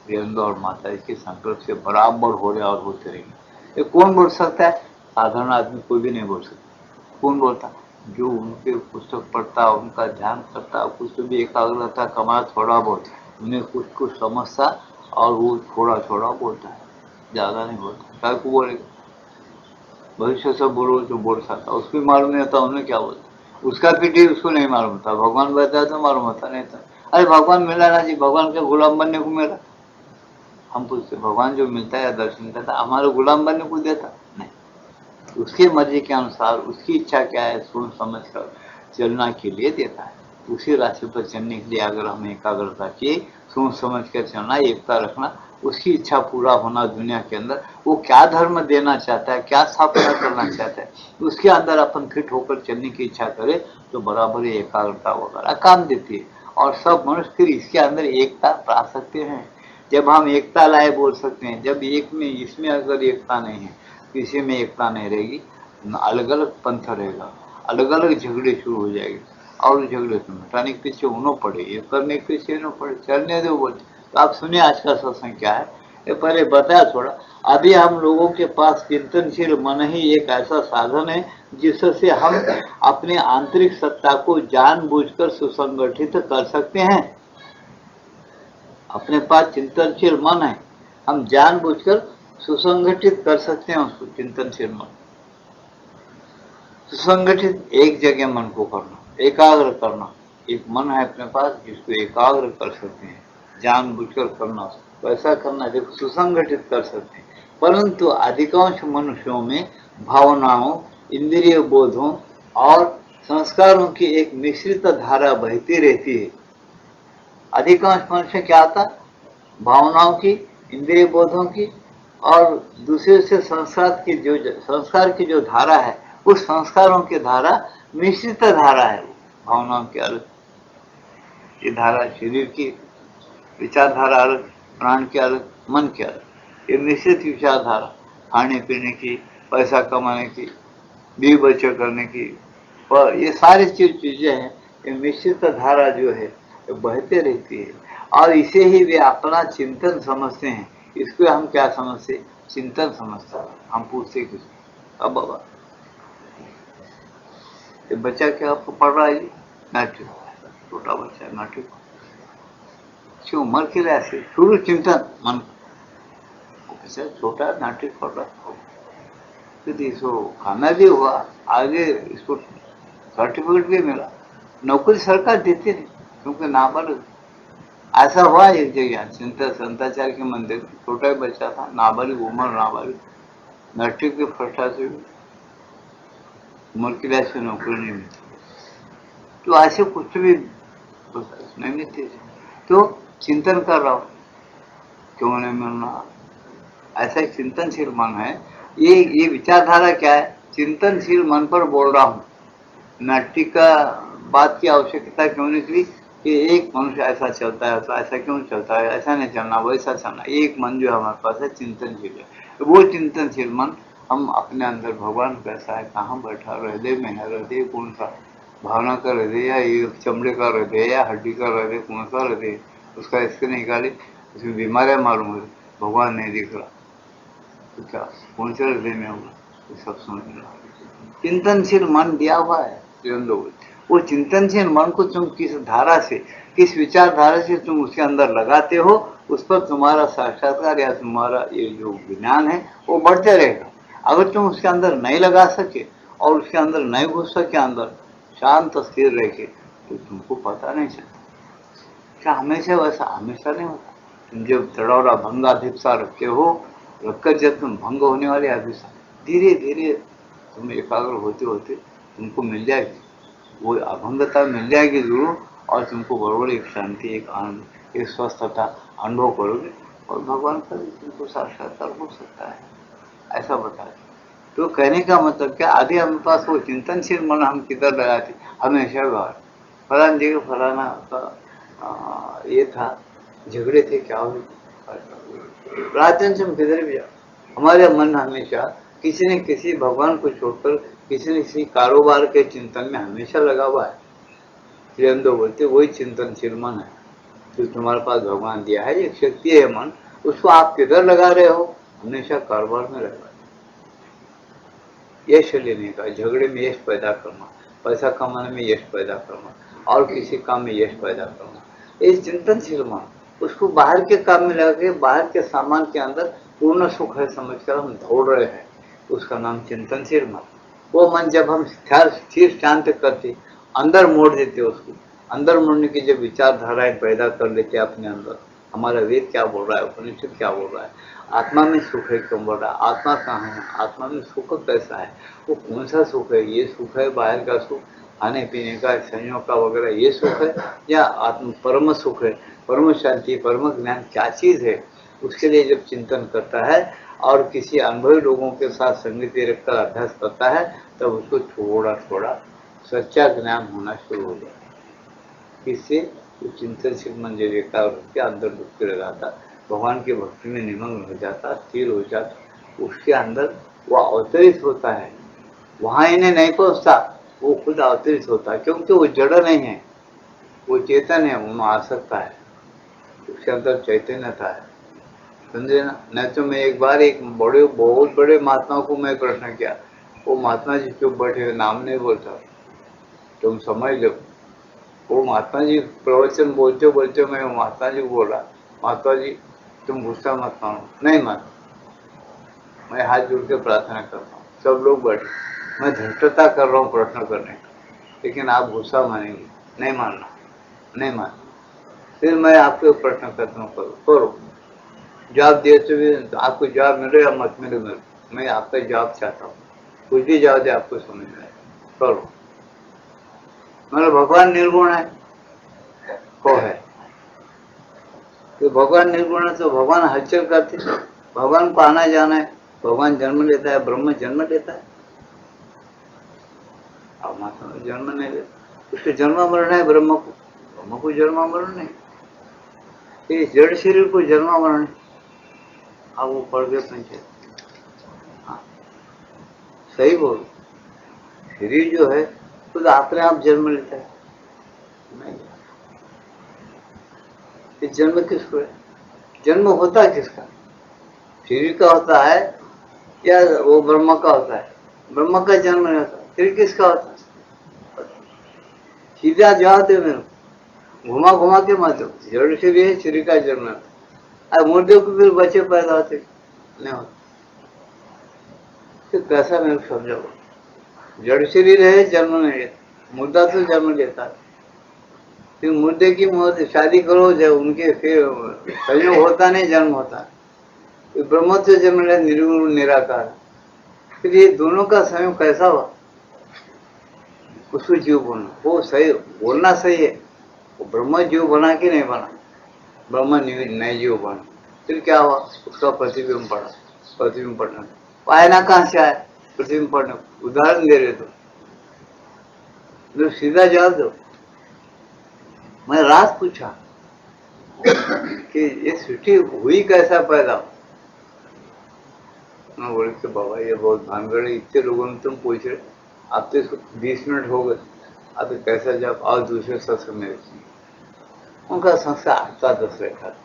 वीरेंद्र और माता जी के संकल्प से बराबर हो रहे और होते रहेंगे। ये कौन बोल सकता है, साधारण आदमी कोई भी नहीं बोल सकता। कौन बोलता, जो उनके पुस्तक पढ़ता, उनका ध्यान करता, कुछ तो भी एकाग्रता कमा थोड़ा बहुत, उन्हें कुछ कुछ समझता और वो थोड़ा थोड़ा बोलता है, ज्यादा नहीं बोलता। क्या को बोलेगा, भविष्य से बोलो जो बोल सकता, उसको मालूम नहीं होता उन्हें क्या बोलता, उसका पीठी उसको नहीं मालूम होता, भगवान बताया तो मालूम होता नहीं था। अरे भगवान मिला ना जी, भगवान के गुलाम बनने को मिला। हम पूछते भगवान जो मिलता है दर्शन देता हमारे गुलाम बनने को देता नहीं, उसके मर्जी के अनुसार उसकी इच्छा क्या है सोच समझ कर चलना के लिए देता है। उसी रास्ते पर चलने के लिए अगर हमें एकाग्रता किए, सोच समझ कर चलना, एकता रखना, उसकी इच्छा पूरा होना दुनिया के अंदर, वो क्या धर्म देना चाहता है, क्या स्थापना करना चाहता है, उसके अंदर अपन फिट होकर चलने की इच्छा करे तो बराबर ही एकाग्रता वगैरह काम देती है। और सब मनुष्य फिर इसके अंदर एकता पा सकते हैं। जब हम एकता लाए बोल सकते हैं, जब एक में इसमें अगर एकता नहीं है, किसी में एकता नहीं रहेगी, अलग अलग पंथ रहेगा, अलग अलग झगड़े शुरू हो जाएंगे, और झगड़े से मिटाने के पीछे उन्हों पड़े, ये करने के पीछे उन्हों पड़े, चलने दो बोलते। तो आप सुनिए आज का सत्संग क्या है, ये पहले बताया थोड़ा। अभी हम लोगों के पास चिंतनशील मन ही एक ऐसा साधन है जिससे हम अपने आंतरिक सत्ता को जानबूझकर सुसंगठित कर सकते हैं। अपने पास चिंतनशील मन है, हम जानबूझकर सुसंगठित कर सकते हैं उसको, चिंतनशील मन सुसंगठित, एक जगह मन को करना, एकाग्र करना। एक मन है अपने पास जिसको एकाग्र कर सकते हैं, जानबूझकर करना, वैसा करना देखो सुसंगठित कर सकते हैं। परंतु अधिकांश मनुष्यों में भावनाओं, इंद्रिय बोधों और संस्कारों की एक मिश्रित धारा बहती रहती है। अधिकांश मनुष्य क्या आता, भावनाओं की, इंद्रिय बोधों की और दूसरे से संस्कार की जो धारा है, उस संस्कारों की धारा मिश्रित धारा है। भावनाओं की अलग ये धारा, शरीर की विचारधारा अलग, प्राण की अलग, मन की अलग, ये मिश्रित विचारधारा, खाने पीने की, पैसा कमाने की, बीवी बच्चे करने की, पर ये सारी चीजें हैं, ये मिश्रित धारा जो है ये बहते रहती है। और इसे ही वे अपना चिंतन समझते हैं। इसको हम क्या समझते, चिंतन समझते हैं। हम पूछते किस, अब बाबा ये बच्चा क्या आपको पढ़ रहा है, नाट्य, छोटा बच्चा नाट्य, इसकी उम्र के लिए ऐसे शुरू चिंतन मन, छोटा नाट्य पढ़ रहा, फिर इसको खाना भी हुआ, आगे इसको सर्टिफिकेट भी मिला, नौकरी सरकार देती नहीं, क्योंकि नाबालिग। ऐसा हुआ एक जगह शंकराचार्य के मंदिर, छोटा ही बच्चा था, नाबालिग, उम्र नाबालिग, मैट्रिक के फर्स्ट क्लास में, उम्र की वजह से नौकरी नहीं मिलती। तो ऐसे कुछ भी नहीं मिलती। तो चिंतन कर रहा हूँ, क्यों नहीं मिल रहा, ऐसा एक चिंतनशील मन है। ये विचारधारा क्या है, चिंतनशील मन पर बोल रहा हूँ। नाट्य का बात की आवश्यकता क्यों निकली कि एक मनुष्य ऐसा चलता है तो ऐसा क्यों चलता है, ऐसा नहीं चलना, वैसा चलना। एक मन जो हमारे पास है चिंतनशील है, तो वो चिंतनशील मन हम अपने अंदर, भगवान कैसा है, कहाँ बैठा, हृदय में है, हृदय कौन सा, भावना का हृदय या ये चमड़े का हृदय या हड्डी का हृदय, कौन सा हृदय, उसका इसके निकाले, उसमें बीमारियां मालूम है, भगवान नहीं दिख रहा, तो क्या कौन से हृदय में होगा, ये सब समझ रहा। चिंतनशील मन दिया हुआ है लोग, वो चिंतनशील मन को तुम किस धारा से, किस विचारधारा से तुम उसके अंदर लगाते हो, उस पर तुम्हारा साक्षात्कार या तुम्हारा ये जो ज्ञान है वो बढ़ते रहेगा। अगर तुम उसके अंदर नहीं लगा सके और उसके अंदर नहीं घुस सके, अंदर शांत स्थिर रह के, तो तुमको पता नहीं चलता। क्या हमेशा वैसा हमेशा नहीं होता। तुम जब तड़ौरा भंगाभिप्सा रखे हो, रखकर जब तुम भंग होने वाले अभिप्सा, धीरे धीरे तुम एकाग्र होते होते तुमको मिल जाएगी, वो अभंगता मिल जाएगी जरूर, और तुमको बरोबर एक शांति, एक आनंद, एक स्वस्थता अनुभव करोगे, और भगवान का भी तुमको साक्षात्कार हो सकता है, ऐसा बताया। तो कहने का मतलब क्या, आधे हमारे पास वो चिंतनशील मन हम किधर लगाते, हमेशा बाहर फलाना जगह फलाना का ये था, झगड़े थे, क्या हुए, प्राचीन से हम किधर भी जाओ, हमारे मन हमेशा किसी न किसी भगवान को छोड़कर किसी न किसी कारोबार के चिंतन में हमेशा लगा हुआ है। श्रीअंदो बोलते वही चिंतनशील मन है जो तुम्हारे पास भगवान दिया है, एक शक्ति है मन, उसको आप किधर लगा रहे हो, हमेशा कारोबार में लगा, यश लेने का, झगड़े में यश पैदा करना, पैसा कमाने में यश पैदा करना, और किसी काम में यश पैदा करना, ये चिंतनशील मन। उसको बाहर के काम में लगा के, बाहर के सामान के अंदर पूर्ण सुख है समझकर हम दौड़ रहे हैं, उसका नाम चिंतनशील मन। वो मन जब हम स्थिर शांत करते, अंदर मोड़ देते, उसको अंदर मोड़ने की जब विचारधाराएं पैदा कर लेते अपने अंदर, हमारा वेद क्या बोल रहा है, उपनिषद क्या बोल रहा है, आत्मा में सुख है क्यों बोल रहा है, आत्मा कहाँ है, आत्मा में सुख कैसा है, वो कौन सा सुख है, ये सुख है बाहर का सुख, खाने पीने का, संयोग का वगैरह, ये सुख है, या आत्म परम सुख है, परम शांति, परम ज्ञान क्या चीज है, उसके लिए जब चिंतन करता है और किसी अनुभवी लोगों के साथ संगति रखकर अभ्यास करता है, तब उसको थोड़ा थोड़ा सच्चा ज्ञान होना शुरू हो जाता है। इससे चिंतनशील मन जो रहता है उसके अंदर डुबकी लगाता, भगवान की भक्ति में निमग्न हो जाता, स्थिर हो जाता, उसके अंदर वो अवतरित होता है, वहां इन्हें नहीं पहुंचता, वो खुद अवतरित होता है, क्योंकि वो जड़ नहीं है, वो चेतन है, वो आ सकता है, उसके अंदर चैतन्यता है, समझे ना। नहीं तो मैं एक बार एक बहुत बड़े महात्मा को मैं प्रश्न किया, वो महात्मा जी चुप बैठे, नाम नहीं बोलता, तुम समझ लो, वो महात्मा जी प्रवचन बोलते बोलते मैं महात्मा जी को बोला, महात्मा जी तुम गुस्सा मत मानो, नहीं मान, मैं हाथ जोड़ के प्रार्थना करता हूँ, सब लोग बैठे, मैं धृष्टता कर रहा हूँ प्रश्न करने का, लेकिन आप गुस्सा मानेंगे, नहीं मानना, नहीं मान, फिर मैं आपको प्रश्न करता हूँ, करो करो, जवाब देते हुए आपको जवाब मिले या मत मिले, मैं आपका जवाब चाहता हूँ, कुछ भी जवाब दे आपको समझ में आए, करो। मतलब भगवान निर्गुण है, को है, तो भगवान निर्गुण है तो भगवान हलचल करते, भगवान को आना जाना है, भगवान जन्म लेता है, ब्रह्म जन्म लेता है, अब माता जन्म नहीं लेता, उसके जन्म मरण है ब्रह्म को जन्म मरण नहीं, इस जड़ शरीर को जन्म मरण, अब वो पड़ गए पंचायत। हाँ सही बोलो, शरीर जो है खुद अपने आप जन्म लेता है, नहीं, इस जन्म किसको है, जन्म होता है किसका, शरीर का होता है या वो ब्रह्म का होता है, ब्रह्म का जन्म नहीं होता, फिर किसका होता है, सीधा जवाब दे मेरे, घुमा घुमा के मत दो, जड़ शरीर है, शरीर का जन्म होता है, मुर्दे को फिर बच्चे पैदा होते नहीं होते, तो कैसा मेरे को समझाओ, जड़ शरीर है, जन्म नहीं लेता, मुर्दा तो जन्म लेता है, फिर मुर्दे की मौत, शादी करो जब उनके, फिर संयोग होता नहीं, जन्म होता। फिर ब्रह्म से जन्म ले निर्गुण निराकार, फिर ये दोनों का संयोग कैसा हुआ? उसको जीव बोलना, वो सही बोलना सही है। वो ब्रह्म जीव बना कि नहीं बना? ब्रह्म नए जीव बना। फिर क्या हुआ? उसका प्रतिबिंब पड़ा। प्रतिबिंब पड़ना पायना कहाँ से आया? प्रतिबिंब पड़ना। उदाहरण दे रहे तो सीधा जवाब दो। मैं रात पूछा कि ये सृष्टि हुई कैसा पैदा? मैं बोले कि बाबा ये बहुत भानगड़ है, इतने लोगों ने तुम पूछ रहे, अब तो इसको 20 मिनट हो गए, अब कैसा जब और दूसरे सत्संग में उनका संस्कार 8-10 रखा था।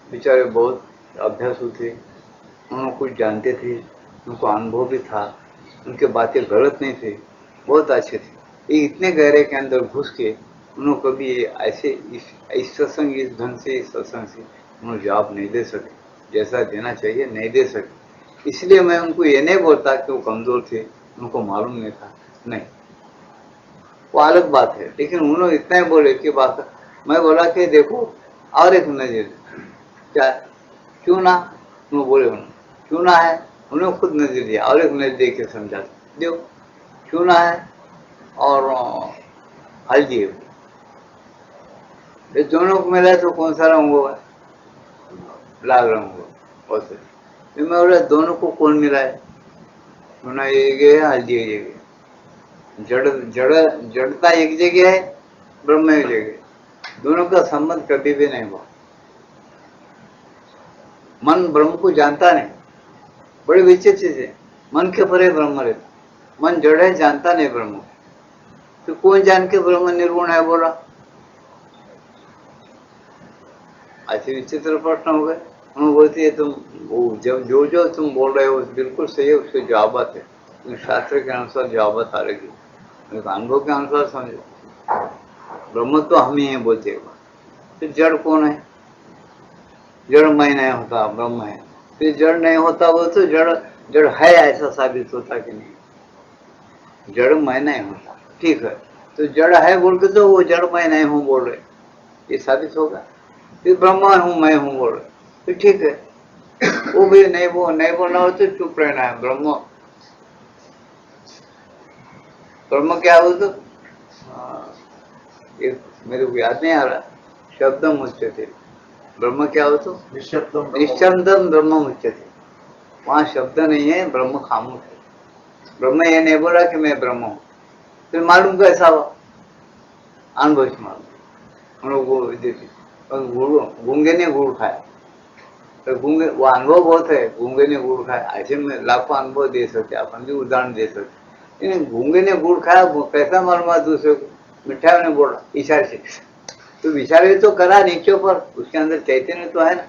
बेचारे बहुत अभ्यासु थे, उन्होंने कुछ जानते थे, उनको अनुभव भी था, उनके बातें गलत नहीं थे, बहुत अच्छे थे। ये इतने गहरे के अंदर घुस के उन्होंने कभी ऐसे इस सत्संग, इस ढंग से, इस सत्संग से उन्होंने जवाब नहीं दे सके, जैसा देना चाहिए नहीं दे सके। इसलिए मैं उनको ये नहीं बोलता कि वो कमजोर थे, उनको मालूम नहीं था, नहीं, वो अलग बात है। लेकिन उन्होंने इतना ही बोले कि बात, मैं बोला कि देखो और एक नजर, क्या क्यों ना, तुम बोले उन्होंने क्यों ना है, उन्होंने खुद नजर दिया और एक नजर दे के समझा दो क्यों ना है, और हल दिए। ये दोनों को मिला तो कौन सा रंग होगा? लाल रंग होगा। और फिर मैं बोला दोनों को कौन मिला है? सुना एक जगह है, हल दिए एक जगह। जड़ता एक जगह है, ब्रह्म एक जगह, दोनों का संबंध कभी भी नहीं हुआ। मन ब्रह्म को जानता नहीं, बड़ी विचित्र चीज है। मन के परे ब्रह्म रहता, मन जड़ है, जानता नहीं ब्रह्म। तो कौन जान के ब्रह्म निर्गुण है बोला? ऐसे विचित्र प्रश्न हो गए। उन्होंने बोलती है तुम वो जब जो तुम बोल रहे हो बिल्कुल सही है, उसके जवाबत है, शास्त्र के अनुसार जवाबत आ रही, अनुभव के अनुसार समझो। ब्रह्म तो हम ही हैं बोलते हैं। फिर जड़ कौन है? जड़ मैं नहीं होता, ब्रह्म है। फिर जड़ नहीं होता वो तो जड़ जड़ है ऐसा साबित होता कि नहीं? जड़ मैं नहीं होता, ठीक है, तो जड़ है बोल के तो वो जड़ मैं नहीं हूं बोल रहे, ये साबित होगा। फिर ब्रह्मा हूं मैं हूं बोल रहे, फिर ठीक है, वो भी नहीं, वो नहीं बोलना हो तो चुप रहना है। ब्रह्म ब्रह्म क्या हो तो मेरे को याद नहीं आ रहा, शब्दम मुच्यते। ब्रह्म क्या हो तो निश्शब्दम ब्रह्म मुच्यते। वहां शब्द नहीं है, ब्रह्म खामोश है। ब्रह्म ये नहीं बोला कि मैं ब्रह्म हूं। फिर मालूम कैसा हुआ? अनुभव से मालूम। हम लोग गूंगे ने गुड़ खाया, तो गूंगे वो अनुभव बहुत है, गूंगे ने गुड़ खाया, ऐसे में लाखों अनुभव दे सकते, अपन भी उदाहरण दे सकते। लेकिन गूंगे ने गुड़ खाया कैसा मालूम दूसरे को? मिठा ने बोला इशारे से, तो विचार तो करा नीचे पर, उसके अंदर चैतन्य तो है ना,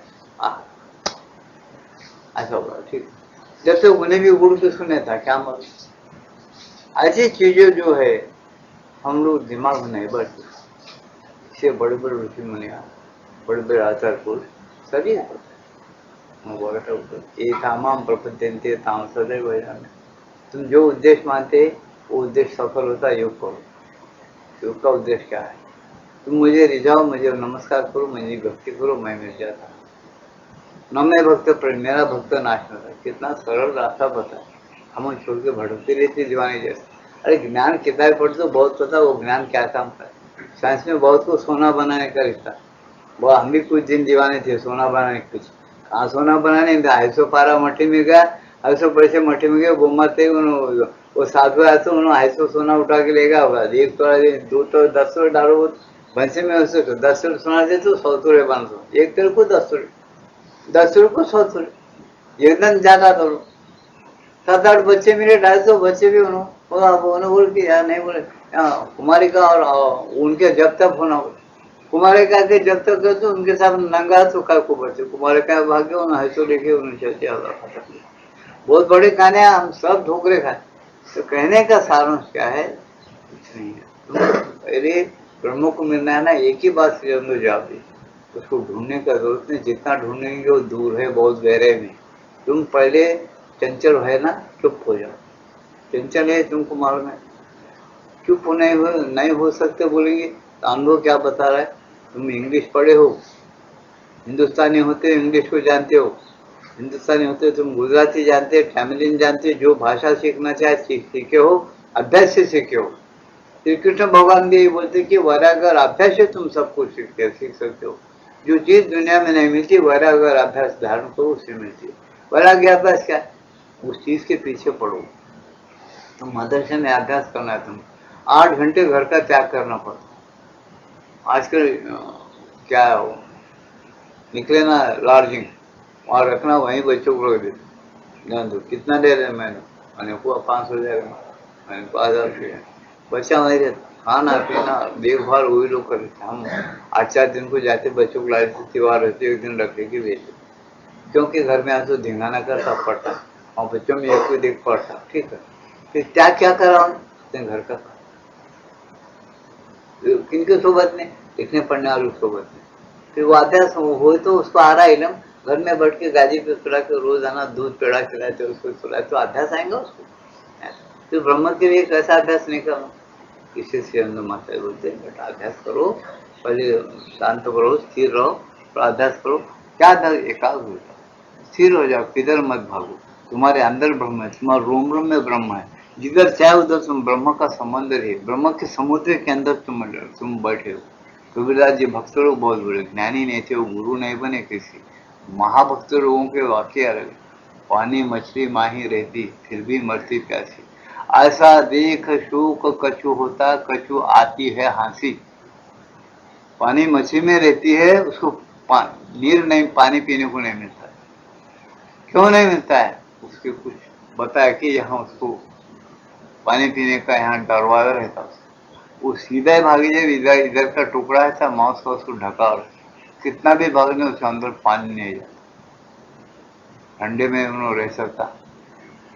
ऐसा बोला ठीक। जब से उन्हें भी गुड़ के सुने था क्या मालूम। ऐसी चीजें जो है हम लोग दिमाग में नहीं बैठते। इसे बड़े बड़े ऋषि मुनिया, बड़े बड़े आचार्य पुरुष सभी तामाम प्रपद्यन्ते ताम सदैव वैराग्य। तुम जो उद्देश्य मानते वो उद्देश्य सफल होता है। योग करो। योग का उद्देश्य क्या है? तुम मुझे रिझाओ, मुझे नमस्कार करो, मुझे भक्ति करो, मैं मिल जाता। न मैं भक्त पर मेरा भक्त नाश न था। कितना सरल रास्ता बताए, हम छोड़ के भटकते रहते दीवाने जैसे। अरे ज्ञान किताबें पढ़ते तो बहुत पता वो ज्ञान क्या काम करे। साइंस में बहुत को सोना बनाने का रिश्ता, वो हम भी कुछ दिन दीवाने थे सोना बनाने। कुछ कहाँ सोना बनाने, 250 पारा मट्टी में गया, 250 पैसे मट्टी में गए, घूमते वो साधु आया तो उन्होंने 250 सोना उठा के ले गया होगा। एक तोड़ा दो तो 10 तोड़े डालो भैंसे में, उससे 10 तोड़े सोना दे तो 100 तोड़े 500, एक तेरे को 10 तोड़े, 10 तोड़े को 100 तोड़े, एकदम ज्यादा तोड़ो। 7-8 बच्चे मिले, 250 बच्चे भी उन्होंने बोल के यार नहीं बोले कुमारी का और उनके जब तक होना कुमारे का के जब तक तो उनके साथ नंगा तो का को बचे कुमारे का भाग्य उन्हें हंसो लेके उन्हें चलते बहुत बड़े कहने हम सब ठोकरे खाए। तो कहने का सारांश क्या है? कुछ नहीं है। पहले ब्रह्म को मिलना है ना, एक ही बात से अंदर जवाब दी, उसको ढूंढने का जरूरत नहीं। जितना ढूंढेंगे वो दूर है, बहुत गहरे में। तुम पहले चंचल है ना, चुप हो जाओ। चंचल है तुमको मालूम है, चुप नहीं हो सकते बोलेंगे तो अनुभव क्या बता रहा है? तुम इंग्लिश पढ़े हो, हिंदुस्तानी होते हो इंग्लिश को जानते हो, हिंदुस्तानी होते हो तुम गुजराती जानते हो, तमिलियन जानते हो, जो भाषा सीखना चाहे सीखे हो, अभ्यास से सीखे हो। श्री कृष्ण भगवान भी बोलते कि वैरागर अभ्यास से तुम सब कुछ सीख सकते हो। जो चीज दुनिया में नहीं मिलती वैरागर अभ्यास धारण करो उससे मिलती है। वैराग्य अभ्यास क्या है? उस चीज के पीछे पड़ो। तुम मदरसे में अभ्यास करना है, तुम 8 घंटे घर का त्याग करना पड़ता। आजकल क्या है वो निकले ना लॉजिंग, वहाँ रखना, वहीं बच्चों को रख देते। जान दो कितना दे रहे हैं मैंने को 500 दे रहे हैं, मैंने को 1000 रुपये। बच्चा वहीं रहता, खाना पीना देखभाल वही लोग करते। हम 8-4 दिन को जाते, बच्चों को लाते, त्योहार रहते, एक दिन रखे कि बेचे, क्योंकि घर में आज तो धिंगाना करता पड़ता और बच्चों में एक कोई देख पड़ता। ठीक है, फिर त्याग क्या करा उन्होंने? घर का किनके सोबत ने? लिखने पढ़ने वालों सोबत ने। फिर वो अभ्यास हो तो उसको आ रहा इलम, घर में बैठ के गादी पे सुला के रोजाना दूध पेड़ा खिलाते उसको सुलाते तो अभ्यास आएंगा उसको। फिर ब्रह्म के लिए कैसा अभ्यास नहीं करना? इसी से हम माता बोलते हैं बेटा अभ्यास करो, पहले शांत करो, स्थिर रहो, तो अभ्यास करो। क्या एकाग्र हो जाओ, स्थिर हो जाओ, किधर मत भागो। तुम्हारे अंदर ब्रह्म है, तुम्हारे रोम रोम में ब्रह्म है, जिधर चाहे उधर तुम ब्रह्म का समुद्र है, ब्रह्म के समुद्र के अंदर तुम बैठे हो। कबीरदास जी भक्त लोग बहुत बड़े ज्ञानी नहीं थे, वो गुरु नहीं बने किसी, महाभक्त लोगों के वाक्य अलग। पानी मछली माही रहती फिर भी मरती प्यासी, ऐसा देख शोक कछु होता, कछु आती है हंसी। पानी मछली में रहती है, उसको नीर नहीं, पानी पीने को नहीं मिलता। क्यों नहीं मिलता है? उसके कुछ बताया कि यहाँ उसको पानी पीने का यहाँ दरवाजा रहता, वो सीधा ही भागी जाए, इधर इधर का टुकड़ा है था माउस का, उसको ढका और कितना भी भागने उसके अंदर पानी नहीं जाता। ठंडे में उन्होंने रह सकता,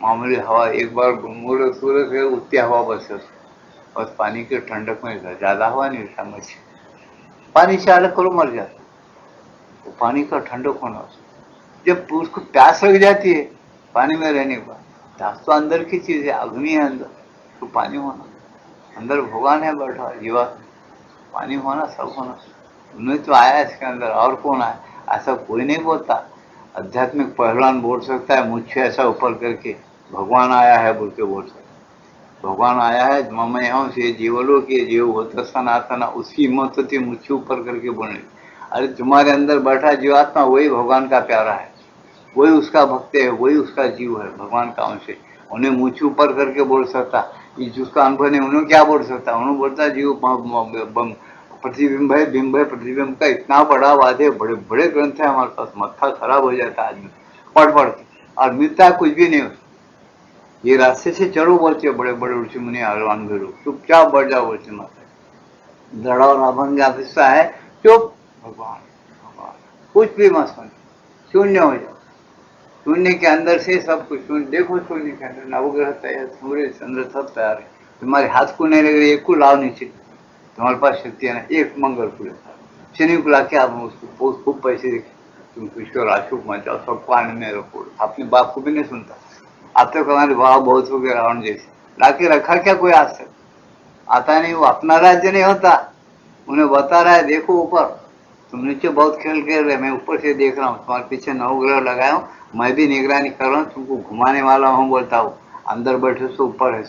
मामूली हवा एक बार सूरज है उतनी हवा बस बस पानी के ठंडक में रहता, ज्यादा हवा नहीं रहता। मछली पानी से अलग करो मर जाता, तो पानी का ठंडक होना। जब उसको प्यास लग जाती है पानी में रहने के बाद, प्यास तो अंदर की चीज है, अग्नि है अंदर, तो पानी होना, अंदर भगवान है बैठा जीवा, पानी होना सब होना, उन्हें तो आया इसके अंदर, और कौन आया? ऐसा कोई नहीं बोलता। आध्यात्मिक पहलवान बोल सकता है मुझे ऐसा ऊपर करके भगवान आया है बोल के बोल सकता है, भगवान आया है मम यहाँ से जीवलों के जीव होता सनातना, उसकी हिम्मत होती मुझे ऊपर करके बोलने। अरे तुम्हारे अंदर बैठा जीवात्मा वही भगवान का प्यारा है, वही उसका भक्त है, वही उसका जीव है, भगवान का अंश है। उन्हें मुझ ऊपर करके बोल सकता, जिसका अनुभव नहीं उन्हें क्या बोल सकता? उन्होंने बोलता जीव प्रतिबिंब है, बिंब है, प्रतिबिंब का इतना बड़ा वाद है, बड़े बड़े ग्रंथ है हमारे पास, मत्था खराब हो जाता है आदमी पढ़ पढ़ के, और मिलता कुछ भी नहीं। ये रास्ते से चलो बोलते बड़े बड़े ऋषि मुनि अनुभवी लोग, चुपचाप बढ़ जाओ बोलते माता, दड़ा और अभंग हिस्सा है, चुप, भगवान भगवान, कुछ भी मत सुन, शून्य हो जाओ, शून्य के अंदर से सब कुछ शून्य। देखो शून्य के अंदर नवग्रह तैयार, सूर्य चंद्र सब तैयार है, तुम्हारे हाथ को नहीं लग रही, एक को लाभ नीचे, तुम्हारे पास शक्ति है ना, एक मंगल को शनि को लाके आप उसको खूब पैसे देखे, तुम ईश्वर आशुक मत जाओ, सबको आनंद में रखो, अपने बाप को भी नहीं सुनता। आप तो हमारे भाव बहुत हो गए रावण जैसे, लाके रखा क्या कोई आज तक? आता नहीं, वो अपना राज्य नहीं होता, उन्हें बता रहा है देखो ऊपर, तुम नीचे बहुत खेल खेल रहे, मैं ऊपर से देख रहा हूँ, तुम्हारे पीछे नवग्रह लगाया हूँ, मैं भी निगरानी कर रहा हूँ, तुमको घुमाने वाला हूँ बोलता हूँ। अंदर बैठे सो ऊपर है,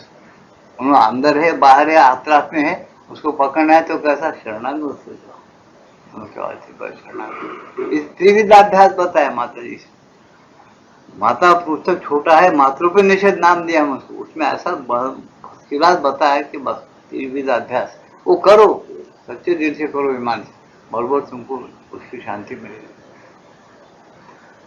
उन्होंने अंदर है बाहर है आत्राफ में है, उसको पकड़ना है तो कैसा? शरणागत हो जाओ, शरणागत। इस त्रिविधाध्यास बताया माता जी से, माता पुस्तक छोटा है, मातृपनिषद नाम दिया हम उसको, उसमें ऐसा खिलाफ बताया कि बस त्रिविधाध्यास वो करो, सच्चे दिल से करो, ईमान से, बरबर तुमको उसकी शांति मिलेगी।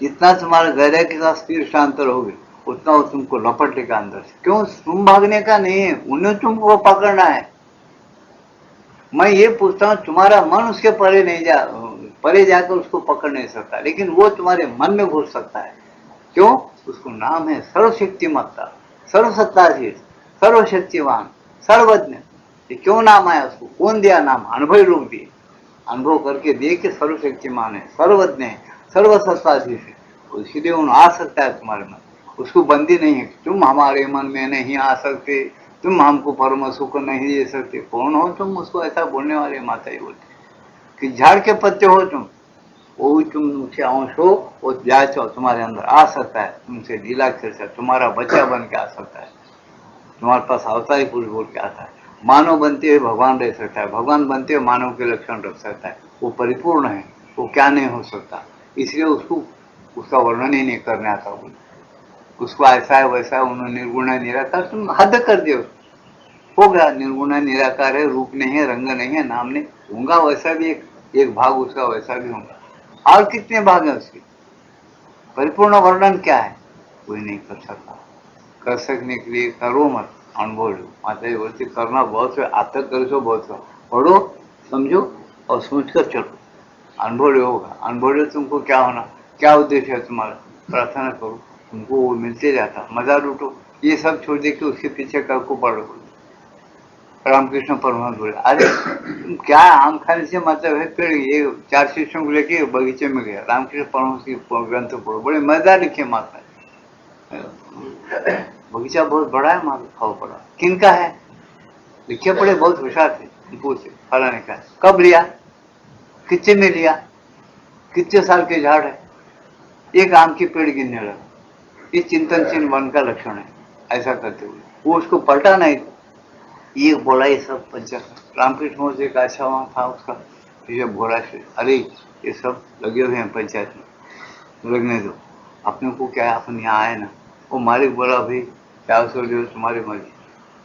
जितना तुम्हारे गहरे के साथ स्थिर शांत रहोगे उतना वो तुमको लपट लेगा अंदर से। क्यों? तुम भागने का नहीं है, उन्हें तुमको पकड़ना है। मैं ये पूछता हूँ, तुम्हारा मन उसके परे नहीं परे जाकर उसको पकड़ नहीं सकता, लेकिन वो तुम्हारे मन में घुस सकता है। क्यों? उसको नाम है सर्वशक्तिमत्ता, सर्वसत्ताधीश, सर्वशक्तिवान, सर्वज्ञ। ये क्यों नाम आया उसको? कौन दिया नाम? अनुभवी लोग दिए, अनुभव करके दिए कि सर्वशक्तिमान है, सर्वज्ञ है, सर्वसत्ताधीश है, इसीलिए उन आ सकता है तुम्हारे मन। उसको बंदी नहीं है, तुम हमारे मन में नहीं आ सकते, तुम हमको परम सुख नहीं दे सकते। कौन हो तुम? उसको ऐसा बोलने वाले माता ही बोलती कि झाड़ के पत्ते हो तुम, वो तुम मुझसे अंश हो, वो जांच तुम्हारे अंदर आ सकता है, तुमसे लीला खेल सकता है, तुम्हारा बच्चा बन के आ सकता है, तुम्हारे पास अवतारी पुरुष बोल के आता है। मानव बनते हुए भगवान रह सकता है, भगवान बनते हुए मानव के लक्षण रख सकता है। वो परिपूर्ण है, वो क्या नहीं हो सकता, इसलिए उसको उसका वर्णन ही नहीं करने आता। उसको ऐसा है वैसा है, उन्होंने निर्गुण है निराकार, तुम हद कर दियो, हो गया। निर्गुण है निराकार है, रूप नहीं है, रंग नहीं है, नाम नहीं होगा, वैसा भी एक भाग उसका वैसा भी होगा। और कितने भाग है उसके? परिपूर्ण वर्णन क्या है? कोई नहीं कर सकता। कर सकने के लिए करो मत, अनुभव लो। माता जी बोलती करना बहुत है, आप तक करो तो बहुत है, पढ़ो समझो और सोच कर चलो। अनुभव होगा, अनुभव लो। तुमको क्या होना, क्या उद्देश्य है तुम्हारा? प्रार्थना करो, तुमको वो मिलते जाता, मजा लूटो। ये सब छोड़ दे के उसके पीछे कर को पढ़ो। रामकृष्ण परमहंस बोले, अरे तुम क्या आम खाने से मतलब है? फिर ये 4 शिष्यों को लेके बगीचे में गया, रामकृष्ण परमहंस की ग्रंथ पढ़ो, बड़े मजेदार लिखे माता। बगीचा बहुत बड़ा है, माता खाओ पड़ा। किनका है? लिखे पड़े बहुत होशियार थे। पूछे फलाने का, कब लिया, कितने में लिया, कितने साल के झाड़ है, एक आम की पेड़ गिनने लगा। ये चिंतनशील मन का लक्षण है। ऐसा करते हुए वो उसको पलटा नहीं, ये बोला ये सब पंचायत। रामकृष्ण महोदय का अच्छा वहां था उसका, ये बोला से अरे ये सब लगे हुए हैं पंचायत में, लगने दो, अपने को क्या है, अपन यहाँ आए ना। वो मालिक बोला भाई 400 जो तुम्हारी मर्जी,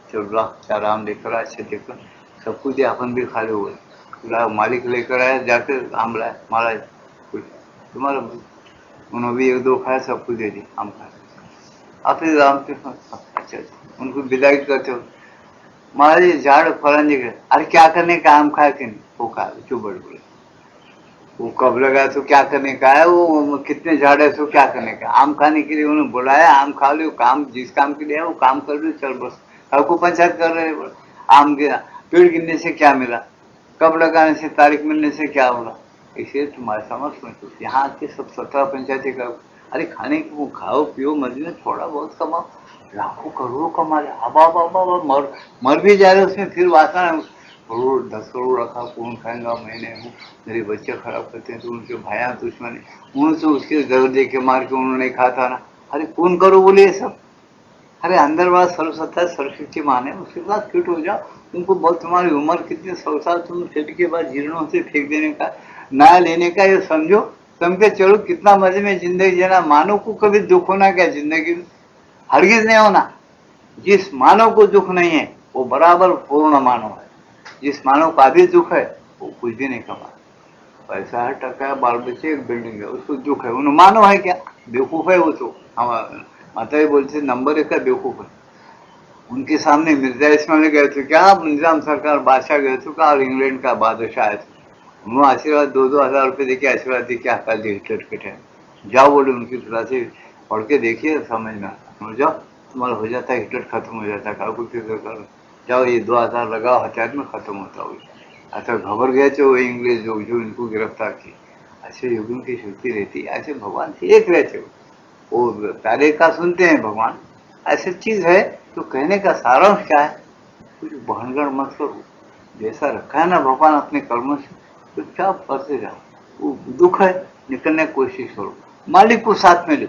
चल रहा क्या राम लेकर आया, अच्छे देखकर सब कुछ दिया, अपन भी खाली हुए। मालिक लेकर आया, जाकर आम लाया, महाराज कुछ तुम्हारा, उन्होंने भी 1-2 खाया, सब कुछ दे दिया, आम खाया। आप राम के अच्छा, उनको विदाई करते हो, महाराज झाड़ फलन जी, अरे क्या करने का, आम खा के नहीं, वो खा क्यों बड़ बोले, वो कब लगा तो क्या करने का है, वो कितने झाड़ है तो क्या करने का, आम खाने के लिए उन्होंने बुलाया, आम खा लो, काम जिस काम के लिए है वो काम कर लो, चल बस। सबको पंचायत कर रहे हैं, आम गिरा, पेड़ गिरने से क्या मिला, कब लगाने से, तारीख मिलने से क्या होगा। इसलिए तुम्हारे समझ में यहाँ के सब 17 पंचायती का, अरे खाने को खाओ पियो, मजे में थोड़ा बहुत कमाओ, लाखों करोड़ों कमा रहे, अब मर भी जा रहे उसमें, फिर वासना करोड़ 10 करोड़ रखा, कौन खाएगा, मैंने हूँ, मेरे बच्चे खराब करते हैं तो उनके भाया दुश्मन है, उनसे उसके जरूर दे के मार के उन्होंने कहा था ना, अरे कौन करो बोले ये सब। अरे अंदर वाला सर्वसत्ता सरस्वती माने, उसके बाद फिट हो जाओ। तुमको बहुत, तुम्हारी उम्र कितनी 100 साल, तुम फिट के बाद जीर्णों से फेंक देने का, नया लेने का, ये समझो, समझ चलो कितना मजे में जिंदगी जीना। मानव को कभी दुख होना क्या जिंदगी में? हरगिज नहीं होना। जिस मानव को दुख नहीं है वो बराबर पूर्ण मानव है, जिस मानव का भी दुख है वो कुछ भी नहीं कमा, पैसा है, टका है, बाल बच्चे, एक बिल्डिंग है, उसको दुख है, उन्हें मानव है क्या? बेवकूफ है वो तो। हम माता जी बोलते नंबर 1 का बेवकूफ है। उनके सामने मिर्जा इस्माइल गए थे क्या, निजाम सरकार बादशाह गए थे क्या, और इंग्लैंड का बादशाह आए थे, उन्होंने आशीर्वाद 2-2 हजार रुपये देके आशीर्वाद दे के हटा दिए हिटलर के टाइम। जाओ बोले उनकी थोड़ा सी पढ़ के देखिए, समझना, जाओ तुम्हारा हो जाता है, हिटलर खत्म हो जाता है, काबुल की सरकार, जाओ ये 2 हजार लगाओ हथियार में, खत्म होता हो। अच्छा घबर गए थे वो इंग्लिश लोग जो इनको गिरफ्तार किए। ऐसे युगों की शक्ति रहती है, ऐसे भगवान से एक रहते हो, वो प्यारे का सुनते हैं भगवान, ऐसी चीज है। तो कहने का सारांश क्या है, कुछ बहनगढ़ मत करो, जैसा रखा है ना भगवान अपने कर्म से, तो क्या करते जाओ। वो दुख है, निकलने की कोशिश करो, मालिक को साथ में लो,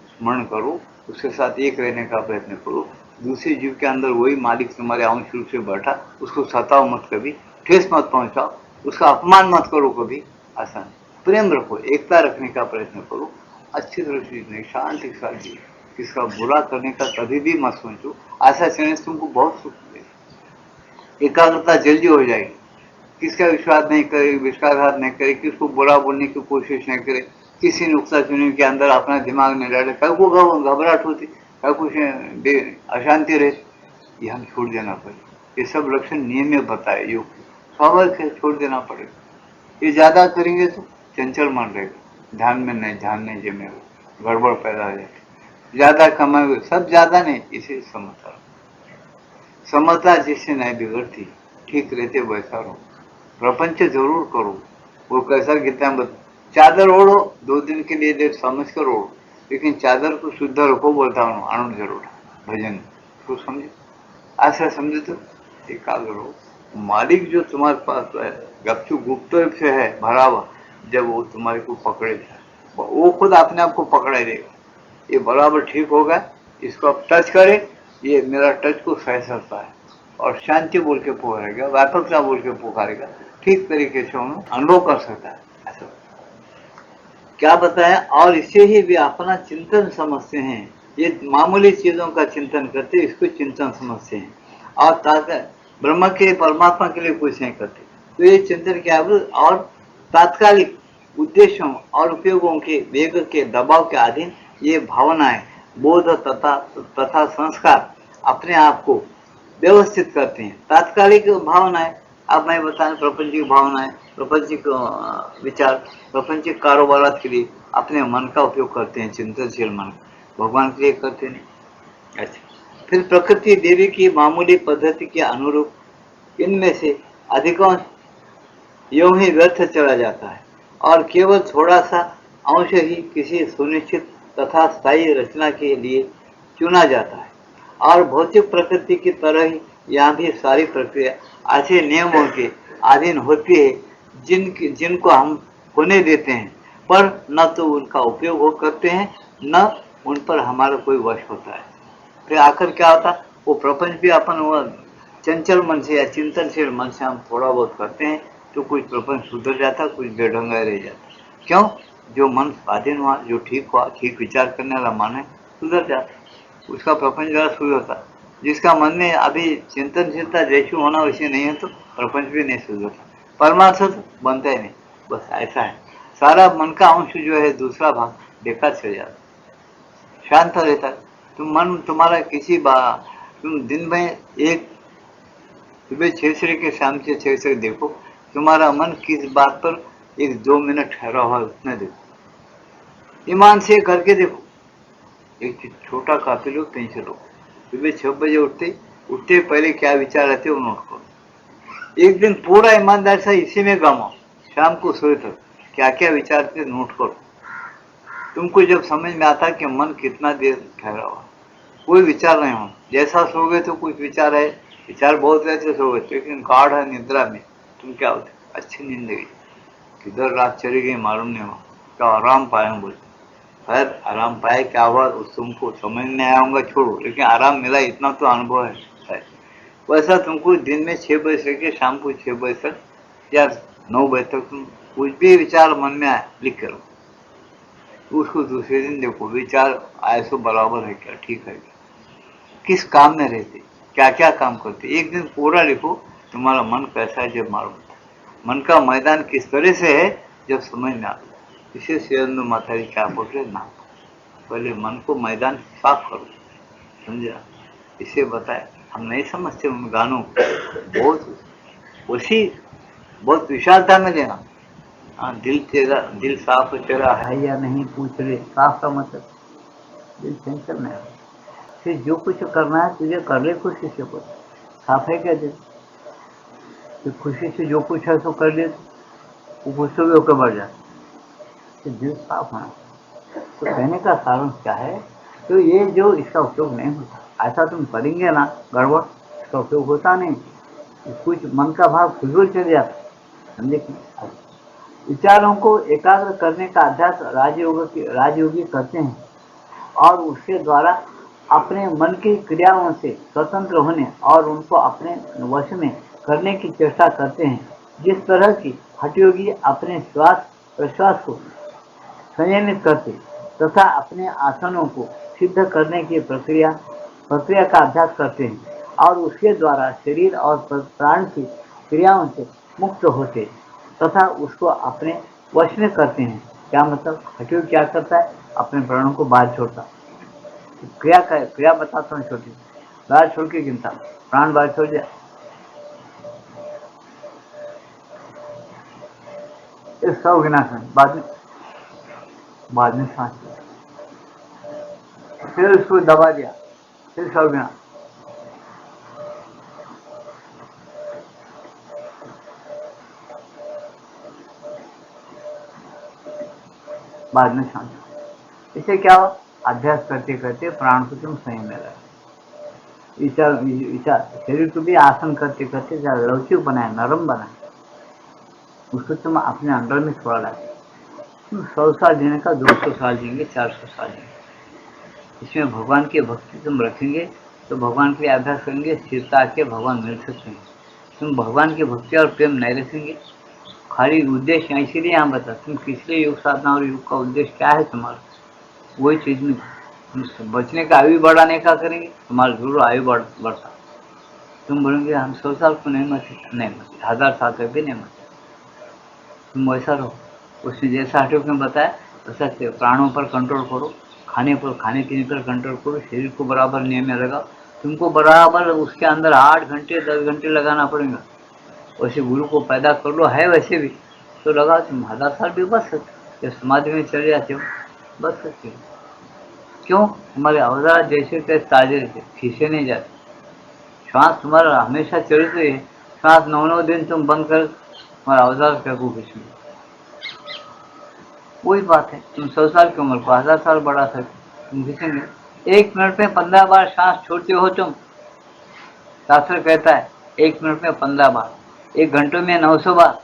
स्मरण करो, उसके साथ एक रहने का प्रयत्न करो। दूसरे जीव के अंदर वही मालिक तुम्हारे अंश रूप से बैठा, उसको सताओ मत, कभी ठेस मत पहुंचाओ, उसका अपमान मत करो कभी, आसान प्रेम रखो, एकता रखने का प्रयत्न करो, अच्छी तरह से शांति के साथ जियो, किसका बुरा करने का कभी भी मत सोचो। ऐसा चलने से तुमको बहुत सुख मिलेगा, एकाग्रता जल्दी हो जाएगी, किसका विश्वास नहीं करे, विश्वासघात नहीं करे, किसको बुरा बोलने की कोशिश नहीं करे, किसी नुक्ता चुनी के अंदर अपना दिमाग नहीं डाले, कल को घबराहट होती, कल कुछ अशांति रहती, ये हम छोड़ देना पड़ेगा। ये सब लक्षण नियम में बताए योग, स्वाभाविक है, छोड़ देना पड़ेगा। ये ज्यादा करेंगे तो चंचल मन रहेगा, ध्यान में नहीं, ध्यान नहीं जमेगा, गड़बड़ पैदा हो जाती, ज्यादा कमाएंगे, सब ज्यादा नहीं, इसे समझता, समझता जिससे नहीं बिगड़ती, ठीक रहते वैसा रहो, प्रपंच जरूर करो। वो कैसा गीता में चादर ओढ़ो, 2 दिन के लिए देख समझ कर ओढ़ो, लेकिन चादर को शुद्ध रखो, बोलता हूँ अणु जरूर भजन, तो समझे। ऐसा समझे तो एकाग्र हो। मालिक जो तुम्हारे पास है गपचुप गुप्त रूप से है भरा हुआ, जब वो तुम्हारे को पकड़ेगा वो खुद अपने आप को पकड़ा देगा, ये बराबर ठीक होगा, इसको आप टच करें, ये मेरा टच को सह सकता है और शांति बोल के पुकारेगा, व्यापकता बोल के पुकारेगा, ठीक तरीके से उन्हें अनुभव कर सकता है। ऐसा क्या बताएं, और इससे ही वे अपना चिंतन समझते हैं। ये मामूली चीजों का चिंतन करते, इसको चिंतन समझते हैं और ब्रह्म के परमात्मा के लिए कुछ नहीं करते। तो ये चिंतन क्या है, और तात्कालिक उद्देश्यों और उपयोगों के वेग के दबाव के अधीन ये भावनाएं, बोध तथा संस्कार अपने आप को व्यवस्थित करते हैं। तात्कालिक भावनाएं, अब मैं बताएं, प्रपंचिक भावनाएं, प्रपंचिक विचार, प्रपंचिक कारोबार के लिए अपने मन का उपयोग करते हैं, चिंतनशील मन, भगवान के लिए करते नहीं। अच्छा, फिर प्रकृति देवी की मामूली पद्धति के अनुरूप इनमें से अधिकांश यूं ही व्यर्थ चला जाता है और केवल थोड़ा सा अंश ही किसी सुनिश्चित तथा स्थायी रचना के लिए चुना जाता है। और भौतिक प्रकृति की तरह ही यहाँ भी सारी प्रक्रिया ऐसे नियमों के अधीन होती है जिनको हम होने देते हैं, पर न तो उनका उपयोग हो करते हैं, न उन पर हमारा कोई वश होता है। फिर आखिर क्या होता, वो प्रपंच भी अपन वो चंचल मन से या चिंतनशील मन से हम थोड़ा बहुत करते हैं तो कुछ प्रपंच सुधर जाता, कुछ बेढंगा रह जाता। क्यों? जो मन स्वाधीन हुआ, जो ठीक हुआ, ठीक विचार करने वाला मन है, सुधर जाता, उसका प्रपंच जरा शुरू होता। जिसका मन में अभी चिंतनशीलता जैसी होना वैसी नहीं है तो प्रपंच भी नहीं सुधरता, परमार्थ तो बनता ही नहीं। बस ऐसा है, सारा मन का अंश जो है दूसरा भाग बेकार चल जाता, शांत रहता। तुम मन तुम्हारा तुम दिन में एक सुबह 6 से लेकर शाम के 6 से देखो, तुम्हारा मन किस बात पर 1-2 मिनट ठहरा हुआ है, उतना देखो, ईमान से करके देखो। एक छोटा काफी लो, पेंसिल लो, सुबह 6 बजे उठते पहले क्या विचार आते हो नोट करो, एक दिन पूरा ईमानदार से इसी में गमाओ, शाम को सोए तक क्या क्या विचार थे नोट करो। तुमको जब समझ में आता कि मन कितना देर ठहरा हुआ, कोई विचार नहीं हो, जैसा सो गए तो कुछ विचार है, विचार बहुत रहते सो गए, लेकिन गाढ़ है निद्रा में तुम क्या होते, अच्छी नींद गई, किधर रात चली गई मालूम नहीं हुआ, क्या आराम पाए बोलते। खैर आराम पाए क्या हुआ उस तुमको समझ नहीं आऊंगा, छोड़ो, लेकिन आराम मिला इतना तो अनुभव है। वैसा तुमको दिन में 6 बजे से शाम को 6 बजे तक या 9 बजे तक तुम कुछ भी विचार मन में आए लिख करो, उसको दूसरे दिन देखो, विचार आए सो बराबर है क्या, ठीक है क्या, किस काम में रहते, क्या क्या काम करते, एक दिन पूरा लिखो, तुम्हारा मन कैसा है जब मालूम, मन का मैदान किस तरह से है जब समझ में आता। इसे शेरंदु मातारी क्या बोल रहे ना, पहले मन को मैदान साफ करो, समझा, इसे बताए। हम नहीं समझते उन गानों को, बहुत उसी बहुत विशालता में लेना। हाँ, दिल साफ तेरा है या नहीं पूछ ले, साफ का मतलब दिल चंचल नहीं, फिर जो कुछ करना है तुझे कर ले खुशी से, कुछ साफ है क्या दिल, तो खुशी से जो कुछ है सो कर ले, वो गुस्से में होकर बढ़ जाए, तो दिल साफ होना। तो कहने का सारांश क्या है, तो ये जो इसका उपयोग नहीं होता, ऐसा तुम करेंगे ना गड़बड़, इसका उपयोग होता नहीं, कुछ मन का भाव फिजूल चले जाता, समझे कि विचारों को एकाग्र करने का अभ्यास राजयोगी करते हैं और उसके द्वारा अपने मन की क्रियाओं से स्वतंत्र होने और उनको अपने वश में करने की चेष्टा करते हैं। जिस तरह की हठयोगी अपने श्वास प्रश्वास को संयमित करते तथा अपने आसनों को सिद्ध करने की प्रक्रिया का अभ्यास करते हैं और उसके द्वारा शरीर और प्राण की क्रियाओं से मुक्त होते तथा उसको अपने वश में करते हैं। क्या मतलब, हठयोग क्या करता है, अपने प्राणों को बाहर छोड़ता, क्रिया बताता हूँ छोटी, बाहर छोड़ के गिनता, प्राण बाहर छोड़ दिया, इस 100 गिना, बाद में सांस लिया, फिर उसको दबा दिया, फिर 100 गिना, बाद में शांत। इसे क्या हो, अभ्यास करते करते प्राण को तुम संयम में रहे, शरीर को भी आसन करते करते लवचिक बनाए, नरम बनाए, उसको तुम अपने अंदर में थोड़ा लाए। तुम 100 साल जीने का 200 साल जीएंगे, 400 साल जीएंगे। इसमें भगवान की भक्ति तुम रखेंगे तो भगवान के लिए अभ्यास करेंगे, स्थिरता के भगवान मिल सकते हैं। तुम भगवान की भक्ति और प्रेम नहीं रखेंगे, खाली उद्देश्य, इसीलिए यहाँ बता तुम किस लिए योग साधना और योग का उद्देश्य क्या है तुम्हारा, वही चीज में तुम बचने का, आयु बढ़ाने का करेंगे, तुम्हारा जरूर आयु बढ़ता। तुम बोलेंगे हम 100 साल को नहीं मरते, नहीं मरते, 1000 साल तक भी नहीं मरते। तुम वैसा रहो, उसने जैसा हटोक ने बताया वैसा प्राणों पर कंट्रोल करो, खाने पीने पर कंट्रोल करो, शरीर को बराबर नियम में लगाओ। तुमको बराबर उसके अंदर 8 घंटे 10 घंटे लगाना पड़ेगा। वैसे गुरु को पैदा कर लो है वैसे भी तो लगाओ, तुम 1000 साल भी बच सकते, जब समाधि में चले जाते हो बच सकते हो। क्यों? तुम्हारे अवतार जैसे तैसे ताजे रहते, खींचे नहीं जाते। श्वास तुम्हारा हमेशा चलते है, श्वास 9 दिन तुम बंद कर तुम्हारा अवतार क्या को खींच। वही बात है, तुम 100 साल की उम्र को 1000 साल बढ़ा सकते, तुम खींचेंगे। 1 मिनट में 15 बार सांस छोड़ते हो तुम, शास्त्र कहता है 1 मिनट में 15 बार, 1 घंटे में 900 बार।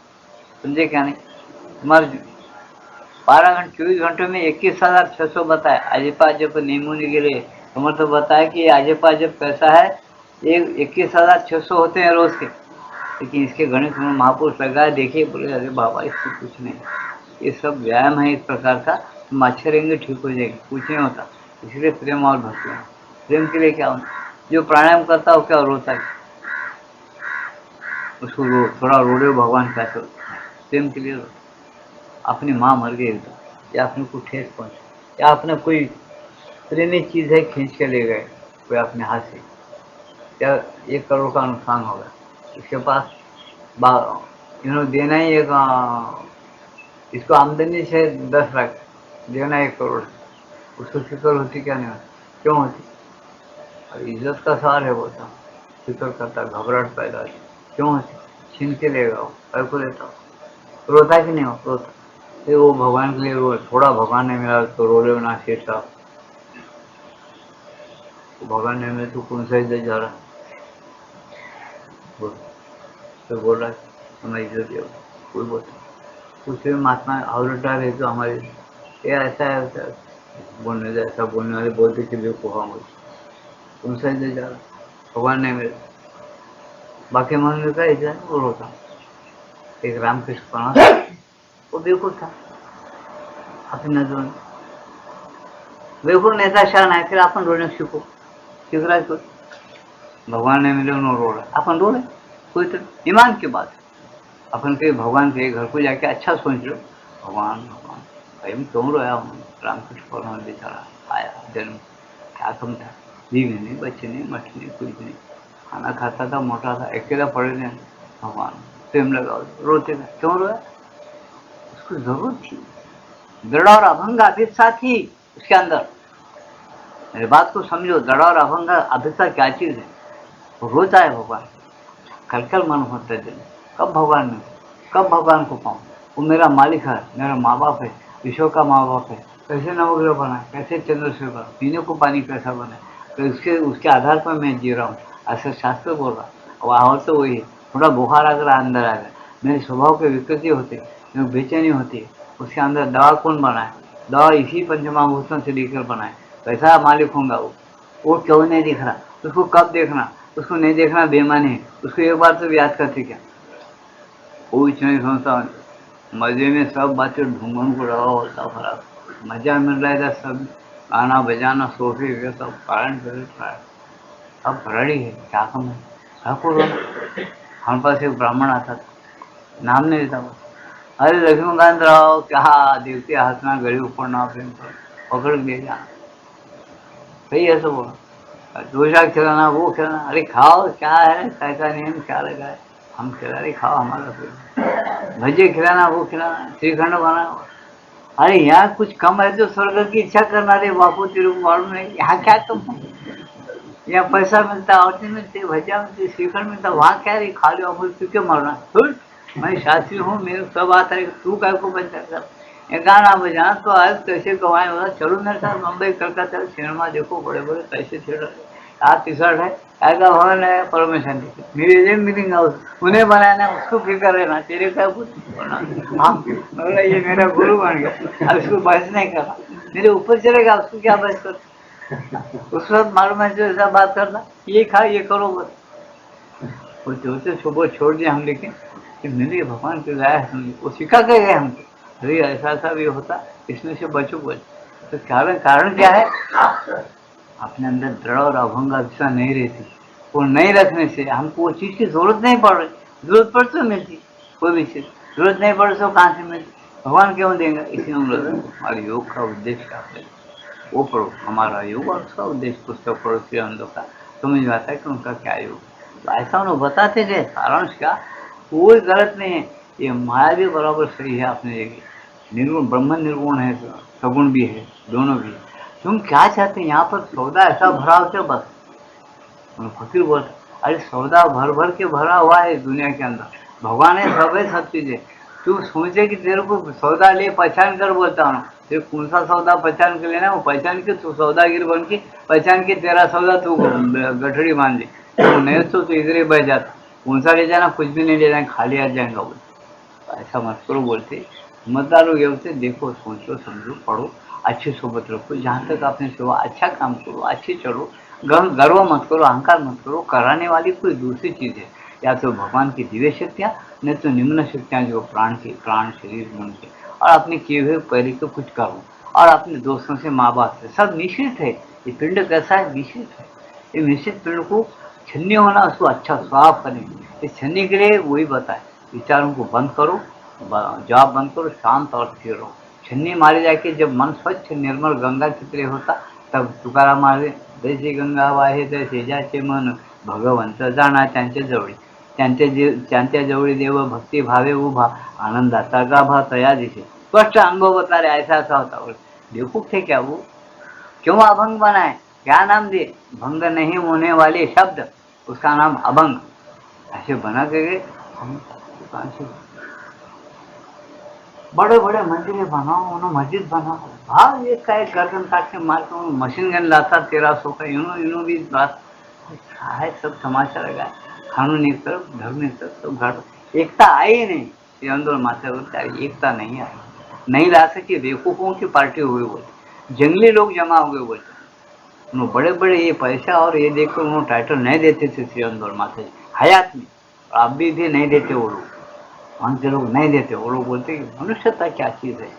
समझे क्या नहीं? तुम्हारे 12 घंटे 24 घंटे में 21,600 बताए। आजेपा जब नीमूनी के लिए तुम्हें तो बताया कि आजेपा जब कैसा है, ये 21,600 होते हैं रोज के। लेकिन इसके गणित में महापुरुष लगाए, देखिए, बोले अरे बाबा इससे कुछ नहीं, ये सब व्यायाम है इस प्रकार का, तुम अच्छे रहेंगे, ठीक हो जाएंगे, कुछ नहीं होता। इसलिए प्रेम और भक्ति, प्रेम के लिए क्या होता, जो प्राणायाम करता हो क्या रोता है, उसको थोड़ा रोड़े भगवान कैसे होता है, प्रेम के लिए रो। अपनी माँ मर गई तो, या अपने को ठेस पहुंचे, या अपने कोई प्रेमी चीज है खींच के ले गए कोई अपने हाथ से, या 1 करोड़ का नुकसान हो गया, इसके पास देना ही एक, इसको आमदनी से 10 लाख देना 1 करोड़, उसको फिक्र होती क्या नहीं होती, क्यों होती? और इज्जत का सवाल है, बोलता फिक्र करता, घबराहट पैदा होती, क्यों होती? छीन के लेगा वो, पैर को लेता हो, रोता कि नहीं हो? रोता। फिर वो भगवान के लिए रो, थोड़ा भगवान ने मिला तो रोले ना शेर साहब, भगवान ने मिले तो कौन सा इज्जत जा रहा, तो बोल रहा है हमें इज्जत दे, कोई बोलता कुछ भी महात्मा आवरटा रहे तो हमारे ये ऐसा है वैसा है, बोलने से ऐसा बोलने वाले बोलते कि बेवकूफ मुझे, तुम सही दे जा रहा, भगवान ने मेरे बाकी मंदिर का इज्जत है, वो रोता। एक रामकृष्ण परमहंस, वो बेवकूफ था अपनी नजरों में, बेवकूफ नेता शरण है, फिर अपन रोने सीखो, सीख रहा है कोई, भगवान ने मिले उन्होंने रो रहा, अपन रो रहे, कोई तो ईमान की बात है। अपन के भगवान के घर को जाके अच्छा सोच लो, भगवान भगवान भाई मैं क्यों रोया हूँ, रामकृष्ण परमहंस बेचारा आया जन्म, क्या कम था, बीवी नहीं, बच्चे नहीं, मठ नहीं, कुछ नहीं, खाना खाता था, मोटा था, अकेला पड़े थे, भगवान प्रेम लगाओ, रोते थे, क्यों रोया? उसको जरूरत थी, दृढ़ और अभंग अभिप्सा थी उसके अंदर। मेरी बात को समझो, दृढ़ और अभंग अभिप्सा क्या चीज है? वो रोता है भगवान, कल मन होता है दिन, कब भगवान में, कब भगवान को पाऊँ, वो मेरा मालिक है, मेरा माँ बाप है, विश्व का माँ बाप है, कैसे नवग्रह बनाए, कैसे चंद्रशेखर, पीने को पानी कैसा बनाए, तो उसके आधार पर मैं जी रहा हूँ, ऐसा शास्त्र बोल रहा। वहाँ तो वही थोड़ा बुखार अगर अंदर आ गया, मेरे स्वभाव के विकृति होते, बेचैनी होती, उसके अंदर दवा कौन बनाए? दवा इसी पंचमहाभूतों से लेकर बनाए, कैसा मालिक होगा वो क्यों नहीं दिख रहा? उसको कब देखना? उसको नहीं देखना बेईमानी है, उसको एक बार तो याद करते क्या? कुछ नहीं सोचता, मजे में सब बातें ढूंढन को रहा होता फराक, मजा मिल रहा था, सब गाना बजाना सोफे के सब कारण अब रड़ी है, क्या कम है, ठाकुर हमारे पास एक ब्राह्मण आता था, नाम नहीं लेता बस, अरे लक्ष्मीकांत राव क्या देखते हंसना, गरीब पड़ना, प्रेम पकड़ ले जाना, सही है सब बोला, डोसा खिलाना, वो खिलाना, अरे खाओ क्या है, कैसा नियम क्या लगा है, हम खिला रहे, खाओ हमारा प्रेम, भजे खिलाना, वो खिलाना, श्रीखंड बनाना, अरे यहाँ कुछ कम है तो स्वर्ग की इच्छा करना, रे बापू तेरे को मालूम नहीं यहाँ क्या कम है, यहाँ पैसा मिलता, औरतें मिलती, भजिया मिलती, श्रीखंड मिलता, वहाँ क्या रे खा लो, अमूल क्यों मरना, मैं शास्त्री हूँ, मेरे सब आता है, तू क्या को बनता कर, ये गाना बजाना तो आज कैसे कमाए, बोला चलो मेरे साथ मुंबई कलकत्ता सिनेमा देखो, बड़े बड़े पैसे छेड़ रहे, आप टी शर्ट है, ऐसा भवन है परमिशन मेरे से मिलेंगे, उन्हें बनाना उसको फिक्र रहना, तेरे क्या कुछ बोलना। हाँ बोला ये मेरा गुरु बन गया, अब इसको बहस नहीं करना, मेरे ऊपर चलेगा उसको क्या बहस कर। उस वक्त मालूम है जो ऐसा बात करना, ये खा ये करो बस। वो जो से सुबह छोड़ दिया हम, लेकिन कि मेरे भगवान की दया है, वो सिखा के गए हमको, अरे ऐसा ऐसा भी होता, इसमें से बचो बच। तो कारण कारण क्या है, अपने अंदर दृढ़ और अभंग अभिष्ठा नहीं रहती, वो नहीं रखने से हमको वो चीज की जरूरत नहीं पड़ रही। जरूरत पड़ तो मिलती, कोई भी चीज जरूरत नहीं पड़ तो कहाँ से मिलती, भगवान क्यों देंगे। इसी हम लोग हमारे योग का उद्देश्य क्या है, वो पढ़ो, हमारा योग और उसका उद्देश्य पुस्तक पढ़ो श्री अरविंदो का, समझ में आता है कि उनका क्या योग। तो ऐसा उन्होंने बताते थे, सारांश क्या, कोई गलत नहीं है, ये माया भी बराबर सही है अपने जगह, निर्गुण ब्रह्म निर्गुण है, सगुण भी है, दोनों भी। तुम क्या चाहते हैं, यहाँ पर सौदा ऐसा भरा हो बस। फकीर बोलता, अरे सौदा भर भर के भरा हुआ है दुनिया के अंदर, भगवान है, सब है, सब चीजें। तू सोचे कि तेरे को सौदा ले पहचान कर, बोलता हूँ तेरे कौन सा सौदा पहचान के लेना, वो पहचान के तू सौदागिर बन के पहचान के तेरा सौदा तू गठड़ी मान ले, तो नहीं तो तू इधर ही बह जाता, कौन सा ले जाना, कुछ भी नहीं ले जाना, खाली आ जाएगा बोलते। ऐसा मत करो बोलते, समझदार लोग ये होते, देखो सोचो समझो पढ़ो, अच्छी सोबत रखो, जहाँ तक अपने सेवा अच्छा काम करो, अच्छी चलो, गर्व मत करो, अहंकार मत करो, कराने वाली कोई दूसरी चीज है, या तो भगवान की दिव्य शक्तियाँ, नहीं तो निम्न शक्तियाँ जो प्राण की, प्राण शरीर मन के, और अपने किए हुए पहले को कुछ करो, और अपने दोस्तों से माँ बाप से सब निश्चित है। ये पिंड कैसा है, निश्चित है, ये निश्चित पिंड को छन्नी होना, उसको अच्छा साफ करेंगे, इस छन्नी के लिए वही बताए, विचारों को बंद करो, जवाब बंद करो, शांत और स्थिर रहो। छन्नी मारी जाके जब मन स्वच्छ निर्मल गंगा की तरह होता, तब तुकाराम महाराज, जैसे गंगा वाहे तैसे जाचे मन, भगवंत जाणा त्यांच्या जवळी, त्यांच्या जवळी देव भक्ती भावे उभा, आनंदाचा गाभा तया दिसे। स्पष्ट अनुभव बता रहे, ऐसा ऐसा होता। बेवकूफ थे क्या वो, क्यों अभंग बनाए, क्या नाम दिए, भंग नहीं होने वाले शब्द, उसका नाम अभंग, ऐसे बना के गए। हम दुकान से बड़े बड़े मंदिर बनाओ, उन्होंने मस्जिद बनाओ, हाँ एक का एक गर्दन काट के मार के मशीन गन लाता 1300 का, यूनो भी बात है, सब तमाशा लगा है, कानून एक तरफ, धर्म एक तरफ, सब घाट, एकता आई नहीं, ये आंदोलन माता बोलते एकता नहीं आई, नहीं ला सकी, बेवकूफों की पार्टी हुई बोलते, जंगली लोग जमा हुए बोलते, उन्होंने बड़े बड़े ये पैसा और ये देखकर उन्होंने टाइटल नहीं देते थे श्री आंदोलन माता जी हयात में, और अभी भी नहीं देते वो लोग, हमसे लोग नहीं देते, वो लोग बोलते कि मनुष्यता क्या चीज़ है,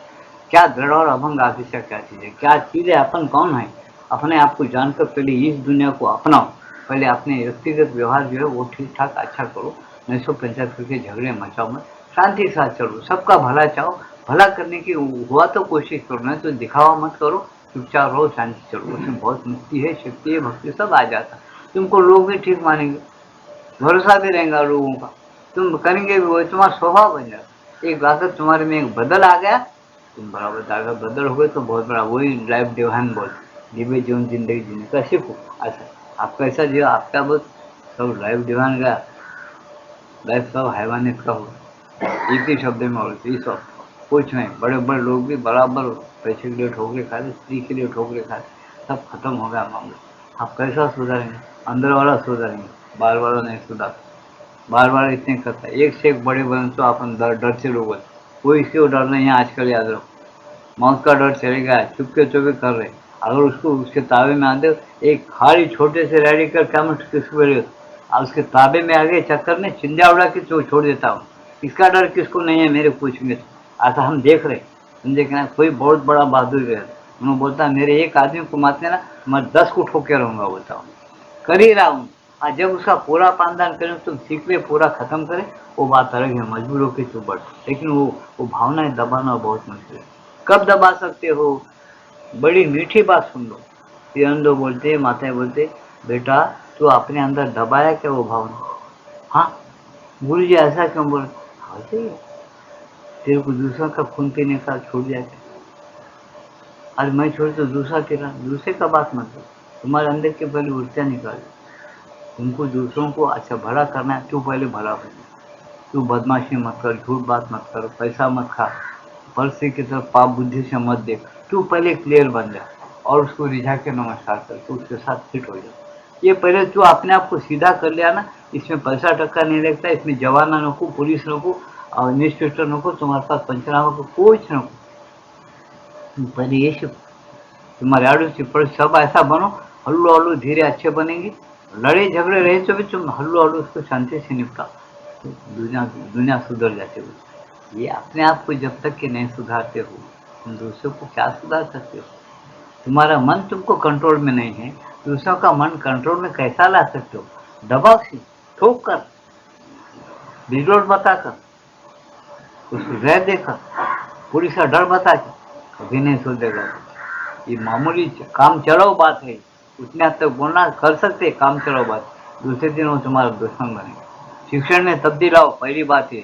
क्या दृढ़ और अभंग आतिशा क्या चीज़ है, क्या चीज़ है, अपन कौन है, अपने आप को जानकर पहले इस दुनिया को अपनाओ, पहले अपने व्यक्तिगत व्यवहार जो है वो ठीक ठाक अच्छा करो, नहीं सो पंचायत करके झगड़े मचाओ मत, शांति के साथ चलो, सबका भला चाहो, भला करने की हुआ तो कोशिश करो, नहीं तो दिखावा मत करो, चुपचाप रहो, शांति चलो, उसमें बहुत मुक्ति है, शक्ति है, भक्ति सब आ जाता, तुमको लोग भी ठीक मानेंगे, भरोसा भी रहेगा लोगों का, तुम करेंगे भी वही, तुम्हारा स्वभाव बन जाएगा। एक बात तुम्हारे में एक बदल आ गया, तुम बराबर दागा बदल हो गए तो बहुत बड़ा, वही लाइफ डिवाइन बोल, दिव्य जीवन जिंदगी जीने का सीखो। अच्छा आपका ऐसा जो आपका बहुत सब लाइफ डिवाइन गया, लाइफ सब हैवानियत का हो, एक ही शब्द में और ये सब कुछ नहीं, बड़े बड़े लोग भी बराबर पैसे के लिए ठोकरे खाते, स्त्री के लिए ठोकरे खाते, सब खत्म हो गया मामला। आप कैसा सुधारेंगे, अंदर वाला सुधारेंगे, बार बार नहीं सुधार, बार बार इतने करता है, एक से एक बड़े बन तो अपन डर से लोग, कोई इसके डर नहीं है आजकल, याद रखो, मौत का डर चलेगा, चुपके चुपके कर रहे, अगर उसको उसके ताबे में आते, एक खाली छोटे से रेडिकल कम्युनिस्ट किसको और उसके ताबे में आ गए चक्कर में चिंजा उड़ा के छोड़ देता हूँ, इसका डर किसको नहीं है मेरे पूछ में, ऐसा हम देख रहे, समझे कि ना, कोई बहुत बड़ा बहादुर गया, उन्होंने बोलता मेरे एक आदमी को मारने ना मैं 10 को ठोके रहूंगा, बोलता हूँ कर ही रहा हूँ, और जब उसका पूरा पानदान करें तुम सीख ले, पूरा खत्म करें, वो बात अलग है, मजबूर होकर तू बढ़, लेकिन वो भावनाएं दबाना बहुत मुश्किल है। कब दबा सकते हो, बड़ी मीठी बात सुन लो, ये अंदर बोलते माता बोलते, बेटा तू अपने अंदर दबाया क्या वो भावना, हाँ गुरु जी ऐसा क्यों बोल, तेरे को दूसरा का खून पीने का छोड़ जाए, आज मैं छोड़ तो दूसरा तेरा, दूसरे का बात मत करो, तुम्हारे अंदर के पहले ऊर्जा निकाल, तुमको दूसरों को अच्छा भला करना है, तू पहले भला हो, तू बदमाशी मत कर, झूठ बात मत कर, पैसा मत खा, परसे की तरफ पाप बुद्धि से मत देख, तू पहले क्लियर बन जा और उसको रिझा के नमस्कार कर, तो उसके साथ फिट हो जा, ये पहले जो अपने आप को सीधा कर लिया ना, इसमें पैसा टक्का नहीं लगता, इसमें जवाना नको, पुलिस नको और इंस्पेक्टर नको, तुम्हारे पास पंचनामा को कुछ नको। पहले ये सब तुम्हारे आड़ू चिपड़ सब ऐसा बनो, हल्लू हल्लू धीरे अच्छे बनेंगे। लड़े झगड़े रहे तो भी तुम हल्लू हल्लू उसको शांति से निपटाओ, तो दुनिया दुनिया सुधर जाते हो। ये अपने आप को जब तक कि नहीं सुधारते हो, तुम दूसरों को क्या सुधार सकते हो? तुम्हारा मन तुमको कंट्रोल में नहीं है, दूसरों का मन कंट्रोल में कैसा ला सकते हो? दबाव से, ठोक कर, बिजोड़ बताकर, उसको जहर देकर, पुलिस का डर बता के कभी नहीं सुधरेगा। ये मामूली काम चलाओ बात है, उतने हद तक बोलना कर सकते, काम चलाओ बात, दूसरे दिन वो तुम्हारा दुश्मन बनेगा। शिक्षण में तब्दील लाओ, पहली बात है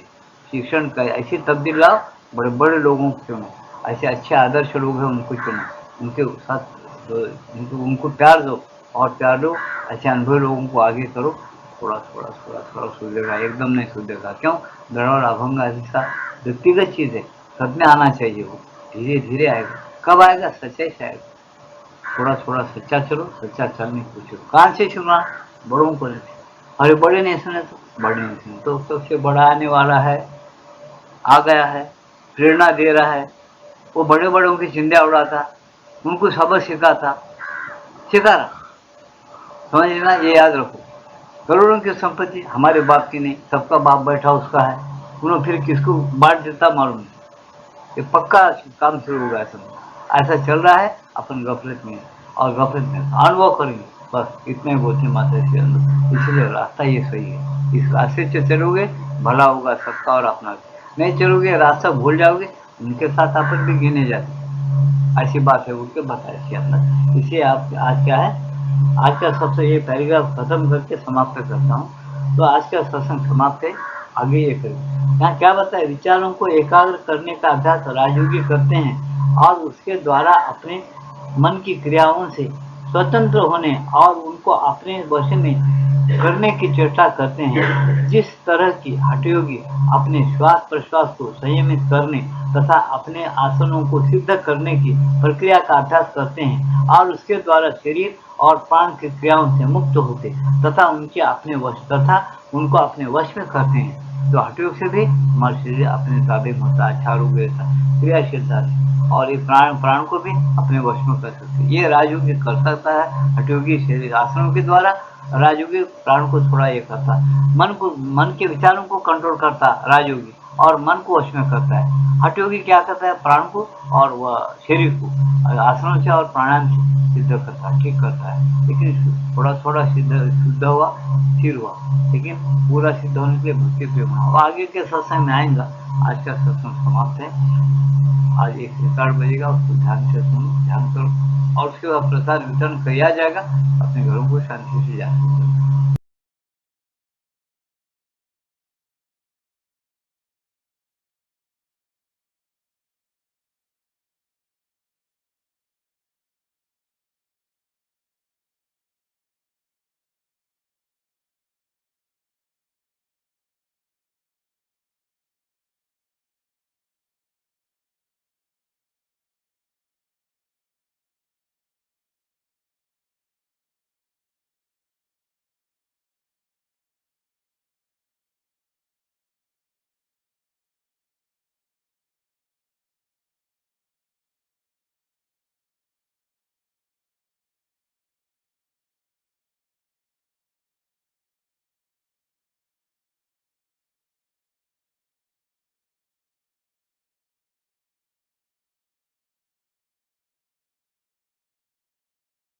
शिक्षण का ऐसी तब्दील लाओ, बड़े बड़े लोगों को चुनो, ऐसे अच्छे आदर्श लोग हैं उनको चुनो, उनके साथ उनको प्यार दो, और प्यार दो, अच्छे अनुभवी लोगों को आगे करो। थोड़ा थोड़ा थोड़ा थोड़ा सुधरेगा, एकदम नहीं सुधरेगा। क्यों? गड़बड़ अभंग ऐसा व्यक्तिगत चीज है, सब में आना चाहिए, वो धीरे धीरे आएगा। कब आएगा? सच्चाई से आएगा। थोड़ा थोड़ा सच्चा चलो, सच्चा चलने को पूछो। कहाँ से सुना? बड़ों को नहीं। अरे बड़े नहीं सुने तो बड़े नहीं सुने तो सबसे बड़ा आने वाला है, आ गया है, प्रेरणा दे रहा है, वो बड़े बड़ों की चिंध्या उड़ाता, उनको सबक सिखाता, सिखा रहा। समझ लेना, ये याद रखो। करोड़ों की संपत्ति हमारे बाप की नहीं, सबका बाप बैठा उसका है, उन्होंने फिर किसको बांट देता मालूम नहीं। ये पक्का काम शुरू होगा, ऐसा चल रहा है। अपन गफलत में, और गफलत में अनुभव करेंगे, बस इतना ही बोलते माता के अंदर। इसलिए रास्ता ये सही है, इस रास्ते से चलोगे भला होगा सबका और अपना। नहीं चलोगे, रास्ता भूल जाओगे, उनके साथ अपन भी गिने जाते, ऐसी बात है, उनके बताए थी अंदर। इसे आप आज क्या है, आज का सबसे ये पैराग्राफ खत्म करके समाप्त करता हूँ। तो आज का सत्संग समाप्त है, आगे ये करें। यहाँ क्या बताए? विचारों को एकाग्र करने का अभ्यास राजयोगी करते हैं और उसके द्वारा अपने मन की क्रियाओं से स्वतंत्र होने और उनको अपने वश में करने की चेष्टा करते हैं। जिस तरह की हठयोगी अपने श्वास प्रश्वास को संयमित करने तथा अपने आसनों को सिद्ध करने की प्रक्रिया का अभ्यास करते हैं और उसके द्वारा शरीर और प्राण की क्रियाओं से मुक्त होते तथा उनको अपने वश में करते हैं, तो हठयोग से भी हमारा शरीर अपने ताबे में होता है, चारों क्रियाशीलता से, और ये प्राण को भी अपने वश में कर सकते हैं। ये राजयोगी कर सकता है, हठयोगी शरीर आसनों के द्वारा, राजयोगी प्राण को थोड़ा ये करता है, मन के विचारों को कंट्रोल करता है राजयोगी, और मन को वश में करता है। हठयोगी क्या करता है? प्राण को और वह शरीर को आसनों से और प्राणायाम से सिद्ध करता है, ठीक करता है। लेकिन थोड़ा थोड़ा शुद्ध हुआ, स्थिर हुआ, लेकिन पूरा सिद्ध होने के लिए भक्ति प्रेम हुआ। आगे के सत्संग में आएगा। आज का सत्संग समाप्त है। आज 1 से 4 बजेगा, उसको ध्यान से सुनो, ध्यान करो, और उसके बाद प्रसाद वितरण किया जाएगा। अपने घरों को शांति से जा सकते हो।